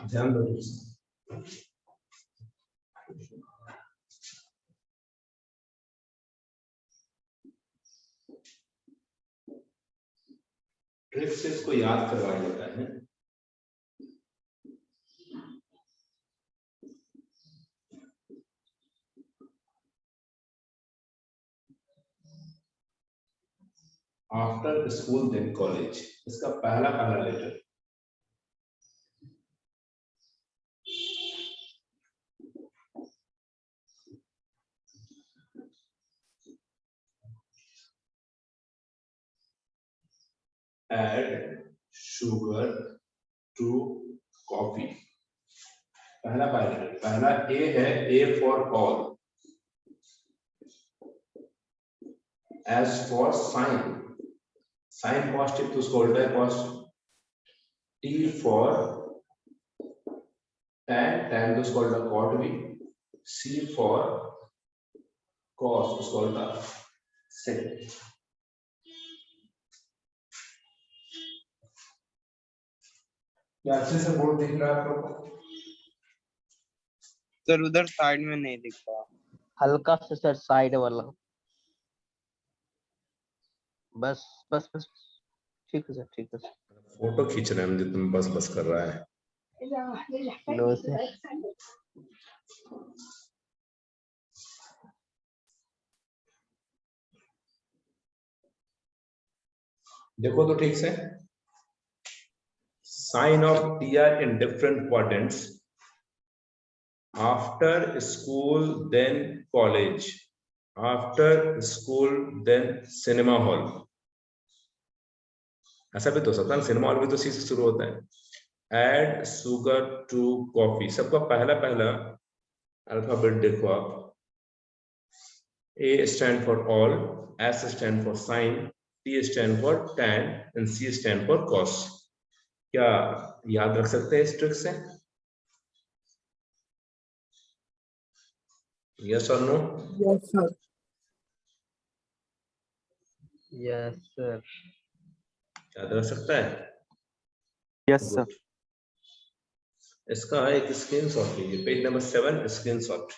A: ध्यान दो। ट्रिक से इसको याद करवाया जाता है। आफ्टर स्कूल देन कॉलेज, इसका पहला letter add sugar to coffee। पहला ए है, A for all. S for sine positive तो उसको उल्टा पॉजिटिव। टी फॉर टैन तो उसको उल्टा कॉट भी। सी फॉर कॉस, उसको उल्टा सेक। क्या अच्छे से बोर्ड दिख रहा है आप लोग को?
F: सर उधर साइड में नहीं दिख रहा।
E: हल्का से सर साइड वाला। बस बस बस ठीक है सर, ठीक है सर।
A: फोटो खींच रहे हैं हम, तुम बस कर रहा है।
E: लो सर।
A: देखो तो ठीक से, sine of T R in different quadrants. After school then college, after school then cinema hall. ऐसा भी तो सकता है, सिनेमा हॉल भी तो सी से शुरू होता है। एड शुगर टू कॉफी, सबका पहला अल्फाबेट देखो आप। A stand for all, S stand for sine, T stand for tan and C stand for cos। क्या याद रख सकते हैं इस ट्रिक से? Yes or no?
B: Yes sir.
E: Yes sir.
A: याद रख सकता है?
D: Yes sir.
A: इसका एक स्क्रीनशॉट लीजिए, पेज नंबर 7 स्क्रीनशॉट।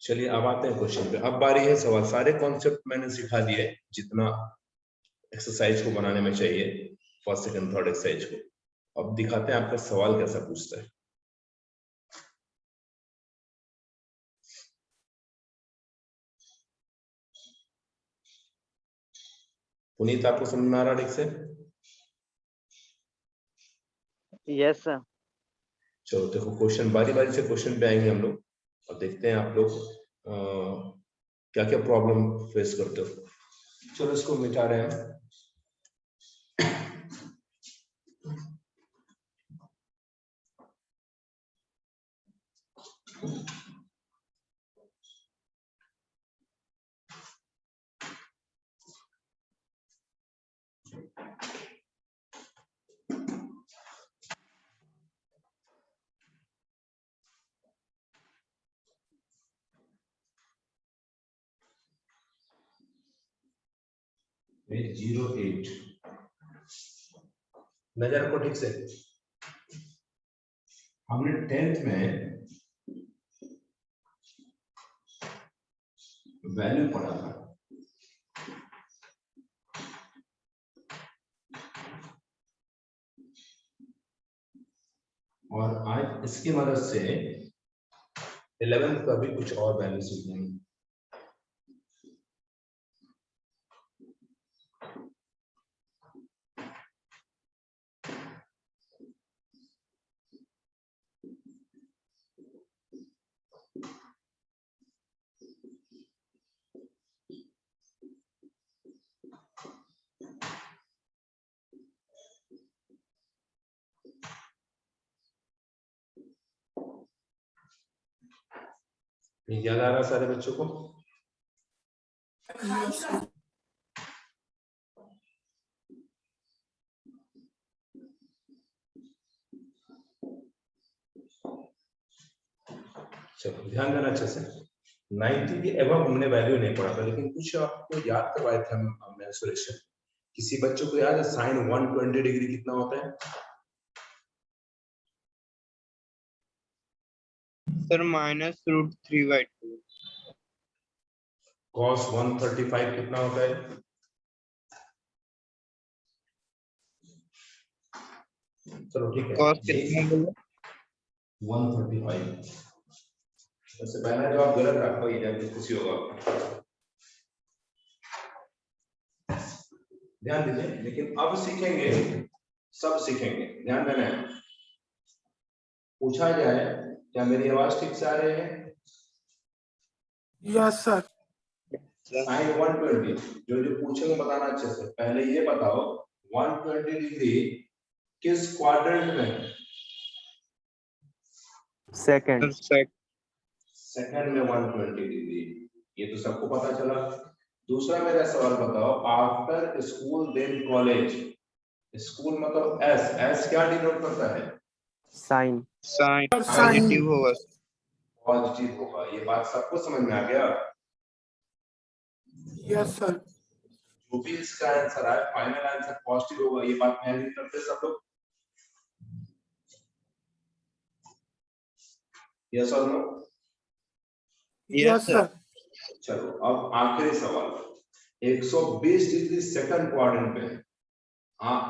A: चलिए अब आते हैं क्वेश्चन पे। अब बारी है सवाल। सारे कॉन्सेप्ट मैंने सिखा दिए जितना एक्सरसाइज को बनाने में चाहिए, फर्स्ट सेकंड थर्ड एक्सरसाइज को। अब दिखाते हैं आपका सवाल कैसा पूछता है। पुनीत, आपको समझ में आ रहा है ठीक से?
C: Yes sir.
A: चलो देखो, क्वेश्चन बारी बारी से क्वेश्चन पे आएंगे हम लोग और देखते हैं आप लोग क्या क्या प्रॉब्लम फेस करते हो। चलो इसको मिटा रहे हैं। पेज 08 नजर रखो ठीक से। हमने 10th में वैल्यू पढ़ा था, और आज इसकी मदद से 11th का भी कुछ और वैल्यू सीखेंगे। याद आ रहा सारे बच्चों को?
B: Yes, sir.
A: चलो ध्यान देना अच्छे से। 90 के एबव हमने वैल्यू नहीं पढ़ा था, लेकिन कुछ आपको याद करवाए थे हम मेंसुरेशन। किसी बच्चों को याद है साइन 120 डिग्री कितना होता है?
F: सर -√3/2।
A: cos 135 कितना होता है? चलो ठीक है,
F: cos कितना बोले?
A: 135। सबसे पहला जवाब गलत आपका, ये जान के खुशी होगा आपको। ध्यान दीजिए, लेकिन अब सीखेंगे, सब सीखेंगे, ध्यान देना है। पूछा जाए क्या मेरी आवाज ठीक से आ रही है?
B: Yes, sir.
A: साइन 120 जो जो पूछेंगे बताना अच्छे से। पहले ये बताओ 120 डिग्री किस क्वाड्रेंट में है?
D: सेकंड।
A: सेकंड में 120 डिग्री, ये तो सबको पता चला। दूसरा मेरा सवाल बताओ, after school then college, school मतलब एस क्या डिनोट करता है?
D: साइन।
F: साइन
B: Sir,
F: पॉजिटिव होगा।
A: पॉजिटिव होगा। ये बात सबको समझ में आ गया?
B: Yes, sir.
A: जो भी इसका आंसर है फाइनल आंसर पॉजिटिव होगा, ये बात मैं एग्री करते सब लोग? यस और नो?
B: Yes, sir.
A: चलो अब आखिरी सवाल, 120 डिग्री सेकंड क्वाड्रेंट पे हाँ,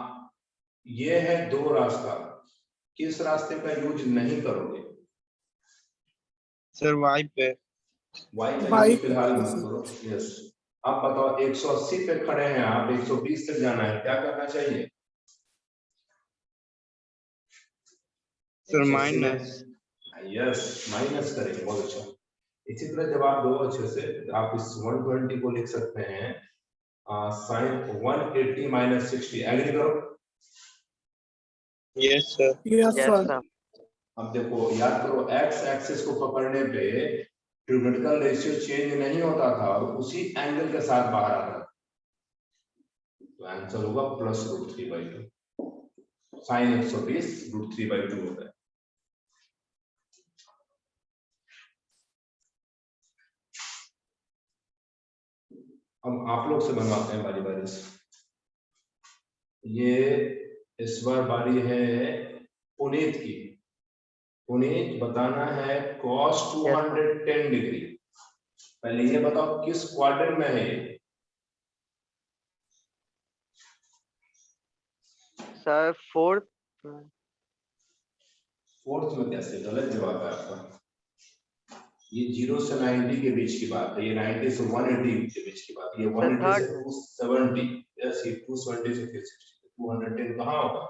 A: ये है दो रास्ता, किस रास्ते का यूज नहीं करोगे?
F: सर वाई पे।
A: वाई का
B: Y
A: यूज फिलहाल मत करो। यस। अब बताओ 180 पे खड़े हैं आप, 120 तक जाना है, क्या करना चाहिए?
F: Sir
A: 180
F: minus.
A: यस, माइनस करेंगे, बहुत अच्छा। इसी तरह जब आप दो अच्छे से, आप इस 120 को लिख सकते हैं साइन 180 माइनस 60, एग्री करो?
F: Yes sir.
B: Yes,
C: Yes,
B: sir.
C: sir.
A: अब देखो याद करो, एक्स एक्सिस को पकड़ने पे ट्रिग्नोमेट्रिकल रेशियो चेंज नहीं होता था और उसी एंगल के साथ बाहर आता था, तो आंसर होगा +√3/2। साइन 120 √3/2 होता है। अब आप लोग से बनवाते हैं बारी बारी से। ये इस बार बारी है पुनीत की। पुनीत बताना है cos 210 डिग्री, पहले ये बताओ किस क्वाड्रेंट में है ये?
C: Sir, fourth.
A: फोर्थ में कैसे? गलत जवाब है आपका। ये 0 से 90 के बीच की बात है, ये 90 से 180 के बीच की बात है, ये 180 से 270, यस ये 270 से 360, 210 कहाँ होगा?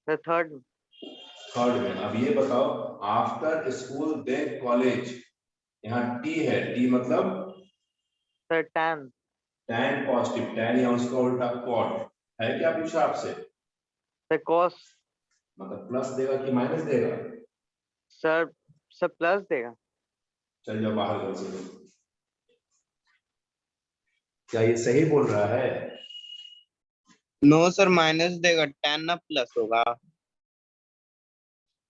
C: The third.
A: थर्ड में। अब ये बताओ आफ्टर स्कूल देन कॉलेज, यहाँ टी है, टी मतलब
C: Sir, tan.
A: tan positive, tan या उसका उल्टा क्वाड है, क्या पूछा आपसे?
C: The cos.
A: मतलब प्लस देगा कि माइनस देगा?
C: Sir plus देगा।
A: चल जाओ बाहर घर से। क्या ये सही बोल रहा है?
F: नो सर माइनस देगा, tan ना प्लस होगा।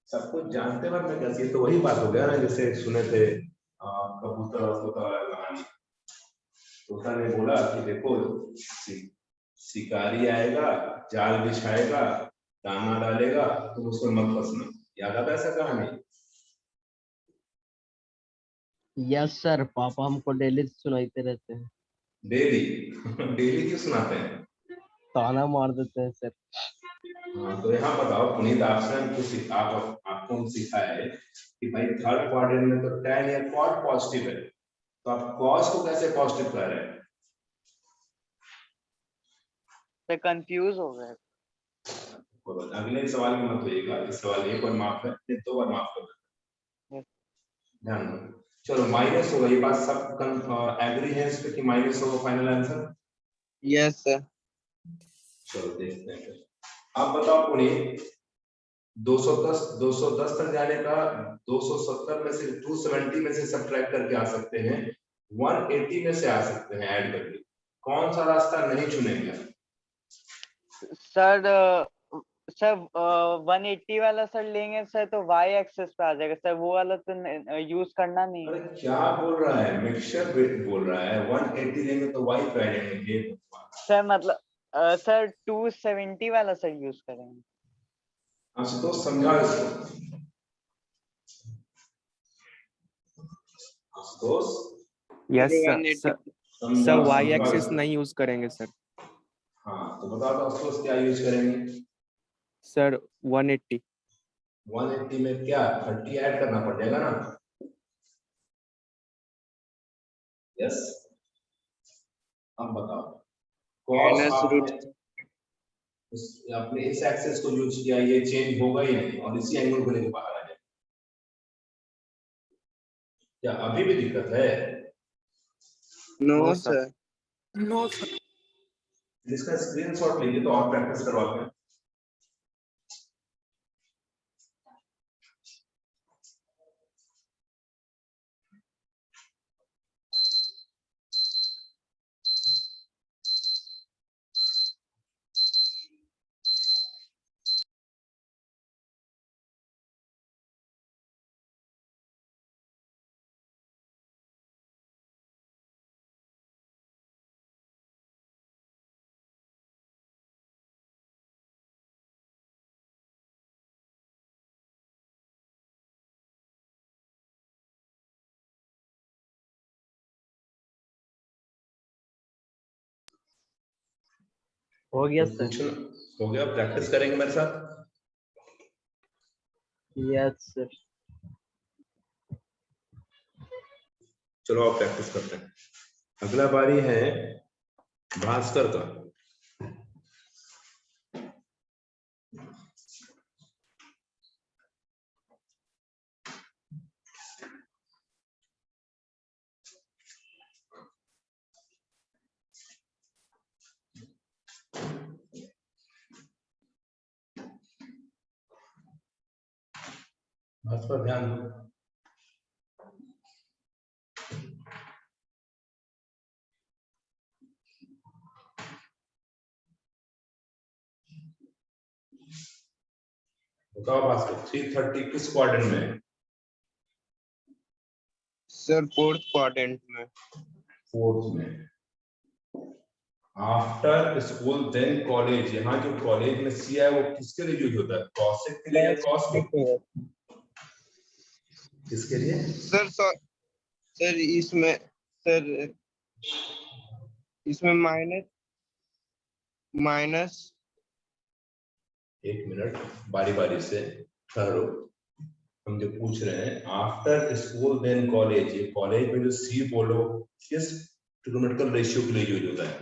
A: सब कुछ जानते वक्त में कैसे, तो वही बात हो गया ना, जैसे सुने थे कबूतर और तोता वाला कहानी। तोता ने बोला कि देखो शिकारी आएगा, जाल बिछाएगा, दाना डालेगा, तुम उसमें मत फंसना। याद आता है ऐसा कहानी?
E: यस सर, पापा हमको डेली सुनाते रहते हैं।
A: डेली? डेली क्यों सुनाते हैं?
E: ताना मार देते हैं सर।
A: हाँ, तो यहाँ बताओ पुनीत, आपसे आपको हम सिखाए कि भाई थर्ड क्वाड्रेंट में तो tan या क्वाड पॉजिटिव है, तो आप cos को कैसे पॉजिटिव कर रहे हैं?
C: तो कंफ्यूज हो गए।
A: अगले सवाल में मत होइएगा, इस सवाल एक बार माफ है, 2 बार माफ कर दें, ध्यान दो। चलो माइनस होगा, ये बात सब एग्री है इस पे कि माइनस होगा फाइनल आंसर?
F: Yes sir.
A: चलो देखते हैं फिर। आप बताओ पुनीत, 210 तक जाने का 270 में से 270 में से सब्ट्रैक्ट करके आ सकते हैं, 180 में से आ सकते हैं ऐड करके, कौन सा रास्ता नहीं चुनेंगे?
C: सर सर 180 वाला सर लेंगे सर तो वाई एक्सेस पे आ जाएगा सर, वो वाला तो यूज करना नहीं है।
A: अरे क्या बोल रहा है, मिक्सचर बोल रहा है। 180 लेंगे तो वाई पे आ जाएंगे।
C: सर मतलब सर 270 वाला सर यूज करेंगे।
A: आशुतोष समझा इसको। Ashutosh
D: yes
F: sir
D: sir
F: 180
D: sir
A: समझा
D: वाई
A: समझा
D: एक्सिस
A: इसको।
D: नहीं यूज करेंगे सर।
A: हाँ तो बता दो आशुतोष क्या यूज करेंगे?
D: सर 180।
A: 180 में क्या 30 ऐड करना पड़ जाएगा ना? यस। अब बताओ कॉस
F: माइनस रूट
A: आपने इस एक्सेस को यूज किया, ये चेंज होगा ही नहीं और इसी एंगल को लेके बाहर आ जाए। क्या अभी भी दिक्कत है?
F: No
D: no
F: sir.
B: No sir.
A: इसका स्क्रीनशॉट लीजिए तो और प्रैक्टिस करवाते हैं।
E: हो गया
A: तो
E: सर।
A: पूछना हो गया, प्रैक्टिस करेंगे मेरे साथ।
E: Yes sir.
A: चलो आप प्रैक्टिस करते हैं। अगला बारी है भास्कर का। भास्कर ध्यान दो। बताओ भास्कर 330 किस क्वाड्रेंट में है?
F: सर फोर्थ क्वाड्रेंट में।
A: फोर्थ में। आफ्टर स्कूल देन कॉलेज, यहाँ जो कॉलेज में सी है वो किसके लिए यूज होता है? कॉसेक के लिए या कॉस के? किसके लिए?
F: सर इसमें माइनस
A: एक मिनट, बारी बारी से ठहरो। हम जो पूछ रहे हैं आफ्टर स्कूल देन कॉलेज, ये कॉलेज में जो सी बोलो किस ट्रिग्नोमेट्रिकल रेशियो के लिए यूज होता है?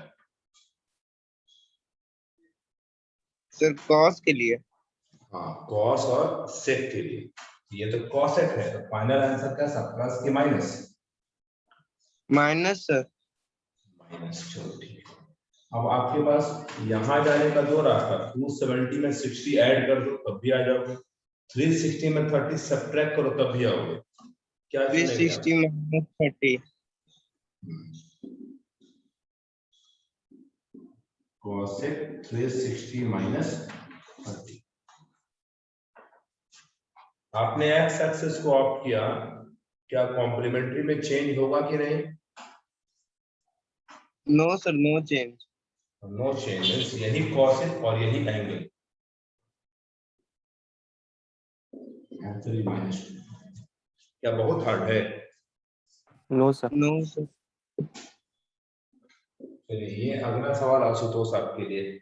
F: सर कॉस के लिए।
A: हाँ कॉस और सेक के लिए। ये तो कॉसेक है, तो फाइनल आंसर कैसा, प्लस की माइनस?
F: Minus sir.
A: माइनस, चलो ठीक है। अब आपके पास यहाँ जाने का दो रास्ता, 270 में 60 ऐड कर दो तब भी आ जाओगे, 360 में 30 सब्ट्रैक्ट करो तब भी आओगे। क्या चुनेंगे आप?
F: 360 माइनस 30।
A: cosec 360 minus 30। आपने एक्स एक्सिस को ऑप्ट किया, क्या कॉम्प्लीमेंट्री में चेंज होगा कि नहीं?
F: No sir, no change.
A: No change, यही cosec और यही एंगल। माइनस, क्या बहुत हार्ड है?
D: No sir.
F: No sir.
A: चलिए ये अगला सवाल आशुतोष आपके लिए।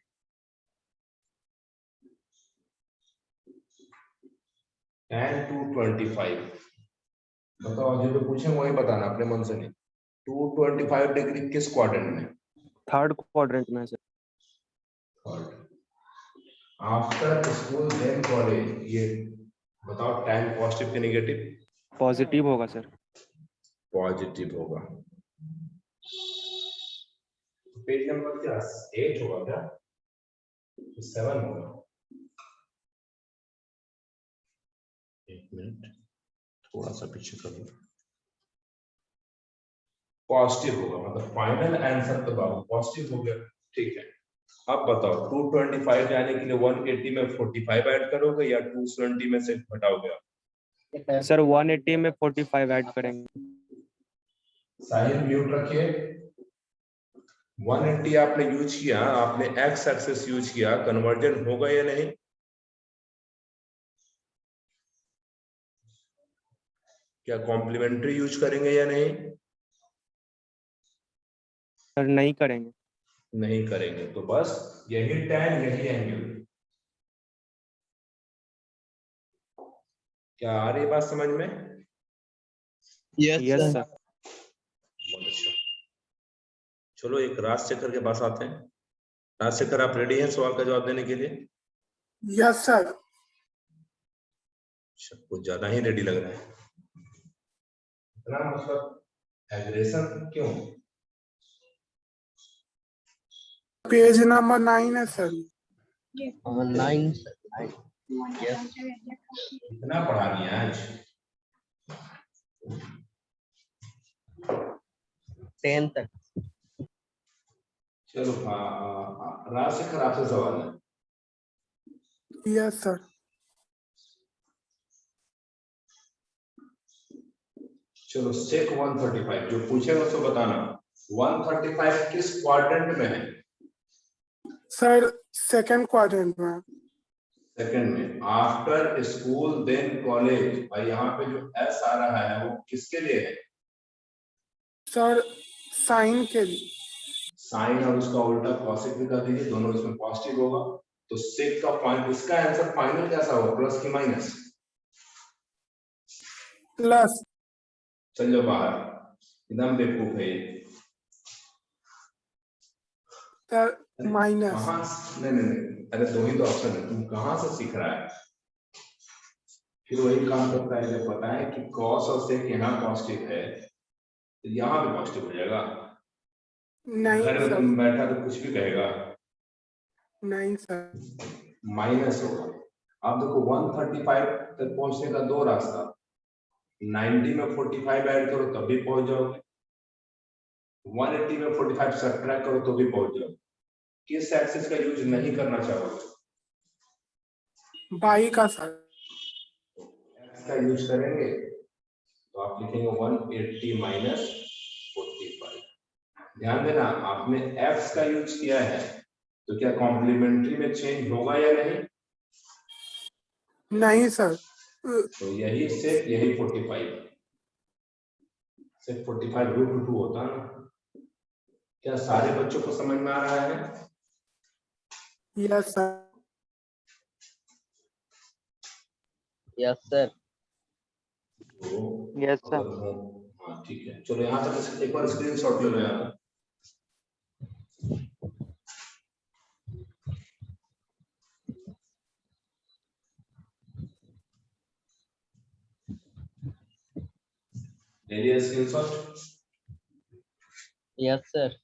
A: tan 225, बताओ जो पूछे वही बताना अपने मन से नहीं। 225 डिग्री किस क्वाड्रेंट में?
D: थर्ड क्वाड्रेंट में है sir.
A: After school then college, ये बताओ tan पॉजिटिव के नेगेटिव?
D: पॉजिटिव होगा सर।
A: पॉजिटिव होगा। पेज नंबर क्या 8 होगा क्या? 7 होगा। एक मिनट, थोड़ा सा पीछे करो। पॉजिटिव होगा, मतलब फाइनल आंसर तो पॉजिटिव हो गया। ठीक है, अब बताओ 225 जाने के लिए 180 में 45 ऐड करोगे या 220 में से घटाओगे आप?
D: सर 180 में 45 ऐड करेंगे।
A: साहिल म्यूट रखिए। 180 आपने यूज किया, आपने एक्स एक्सेस यूज किया, कन्वर्जन होगा या नहीं? क्या कॉम्प्लीमेंट्री यूज करेंगे या नहीं?
D: सर नहीं करेंगे।
A: नहीं करेंगे, तो बस यही tan यही एंगल। क्या आ रही बात समझ में?
E: Yes
D: yes
E: sir.
D: सर।
A: बहुत अच्छा। चलो एक राजशेखर के पास आते हैं। राजशेखर, आप रेडी हैं सवाल का जवाब देने के लिए?
B: Yes sir.
A: कुछ ज्यादा ही रेडी लग रहा है। इतना मतलब एग्रेशन क्यों?
B: पेज नंबर 9 है सर।
E: 9 सर। यस।
A: इतना पढ़ा दिया आज?
E: 10 तक।
A: चलो राजशेखर आपसे सवाल है।
B: Yes sir.
A: चलो सेक 135 जो पूछेगा उसको बताना। 135 किस क्वाड्रेंट में है?
B: सर सेकंड क्वाड्रेंट में।
A: सेकंड में। आफ्टर स्कूल देन कॉलेज, और यहाँ पे जो एस आ रहा है वो किसके लिए है?
B: सर साइन के लिए।
A: साइन और उसका उल्टा कॉसेक भी कर दीजिए, दोनों इसमें पॉजिटिव होगा। तो सेक का फाइनल, इसका आंसर फाइनल कैसा होगा, प्लस की माइनस?
B: प्लस।
A: चल जाओ बाहर, एकदम बेवकूफ है ये।
B: Sir minus.
A: कहाँ? नहीं, अरे दो ही तो ऑप्शन है, तुम कहाँ से सीख रहा है? फिर वही काम करता है जब बताएं कि कॉस और सेक यहाँ पॉजिटिव है तो यहाँ भी पॉजिटिव हो जाएगा।
B: नहीं
A: घर में
B: सर।
A: तुम बैठा तो कुछ भी कहेगा।
B: नहीं सर।
A: माइनस होगा। आप देखो 135 तक पहुंचने का दो रास्ता, 90 में 45 ऐड करो तब भी पहुंच जाओगे, 180 में 45 सब्ट्रैक्ट करो तो भी पहुंच जाओगे। किस एक्सिस का यूज नहीं करना चाहोगे?
B: बाई का सर।
A: एक्स का यूज करेंगे तो आप लिखेंगे 180 माइनस 45। ध्यान देना, आपने एक्स का यूज किया है तो क्या कॉम्प्लीमेंट्री में चेंज होगा या नहीं?
B: नहीं सर।
A: तो यही से यही 45 से 45 √2 होता है ना। क्या सारे बच्चों को समझ में आ रहा है?
B: Yes sir.
E: Yes sir.
A: तो
C: यस सर।
A: अगर हो, हाँ ठीक है, चलो यहाँ तक एक बार स्क्रीनशॉट ले लो यहाँ। ले लिया स्क्रीनशॉट?
E: Yes sir.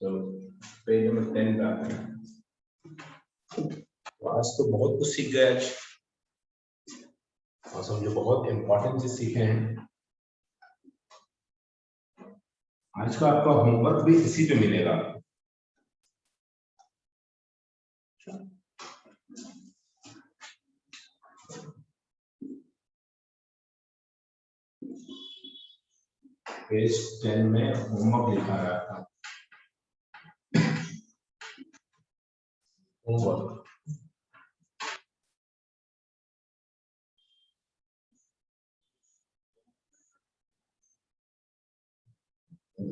A: चलो पेज नंबर 10 पे आते हैं। तो आज तो बहुत कुछ सीख गए आज, और समझो बहुत इंपॉर्टेंट चीज सीखे हैं। आज का आपका होमवर्क भी इसी पे मिलेगा। पेज 10 में होमवर्क लिखा रहा था। Homework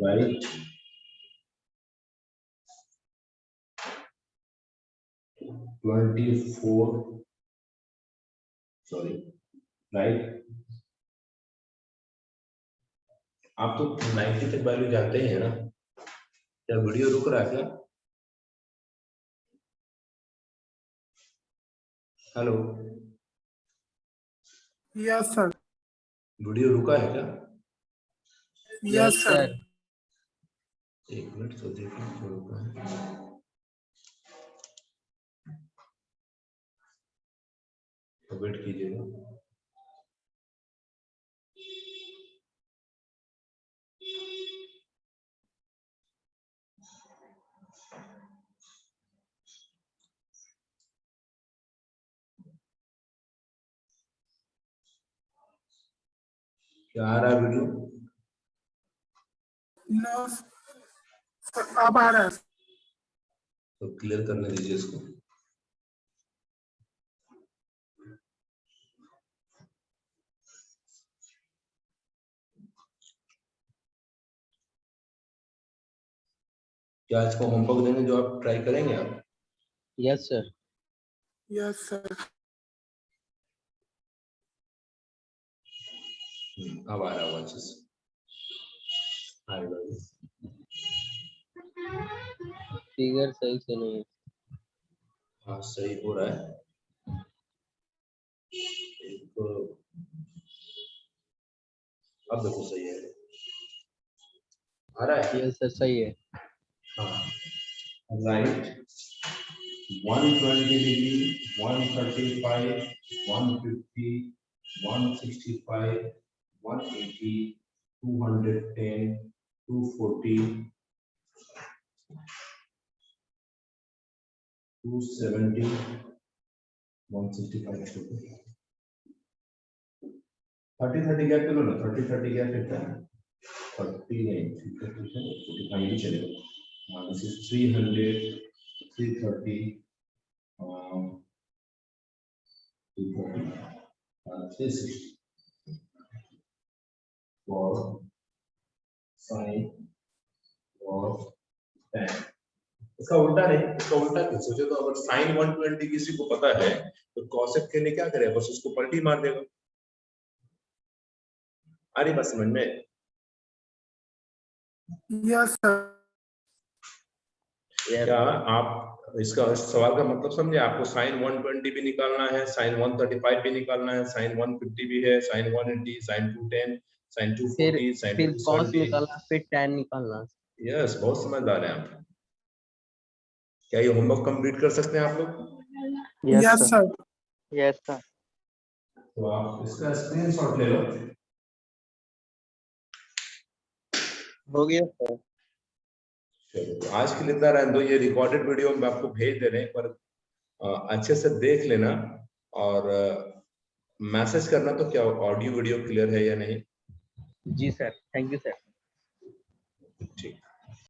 A: right 24 sorry right. आप तो 90 तक वैल्यू जानते ही है ना? क्या वीडियो रुक रहा है क्या? Hello,
B: yes sir.
A: वीडियो रुका है क्या?
B: Yes sir.
A: एक मिनट तो देखिए क्यों रुका है। तो वेट कीजिएगा। क्या आ रहा है वीडियो?
B: नो सर, अब आ रहा है।
A: तो क्लियर करने दीजिए इसको। क्या इसको होमवर्क देंगे जो आप ट्राई करेंगे आप?
E: Yes sir.
B: Yes sir.
A: अब आ रहा है अच्छे से।
E: फिगर सही से नहीं है।
A: हाँ सही हो रहा है। एक अब देखो सही है, आ रहा है।
E: यस सर सही है।
A: हाँ राइट, 120 डिग्री, 135, 150, 165, 180, 210, 240, 270, 165, 30 गैप लो ना, 30 गैप कितना है? 30 नहीं, 45 ही चलेगा। This is 300, 330, 240, 360 for sin of 10। इसका उल्टा नहीं, इसका उल्टा क्यों सोचे? तो अगर sin 120 किसी को पता है तो cosec के लिए क्या करेगा? बस उसको पलटी मार देगा। आ रही बात समझ में?
B: Yes sir.
A: क्या आप इसका सवाल का मतलब समझे? आपको sin 120 भी निकालना है, sin 135 भी निकालना है, sin 150 भी है, sin 180, sin 210, sin 240, sin
E: फिर cos
A: 270।
E: निकालना, फिर tan निकालना।
A: यस, बहुत समझदार हैं आप। क्या ये होमवर्क कंप्लीट कर सकते हैं आप लोग?
B: Yes sir.
C: Yes sir.
A: तो आप इसका स्क्रीनशॉट ले लो।
E: हो गया सर।
A: चलो तो आज के लिए इतना रहने दो। ये रिकॉर्डेड वीडियो मैं आपको भेज दे रहे हैं, पर अच्छे से देख लेना और मैसेज करना तो क्या ऑडियो वीडियो क्लियर है या नहीं।
E: जी सर, थैंक यू सर।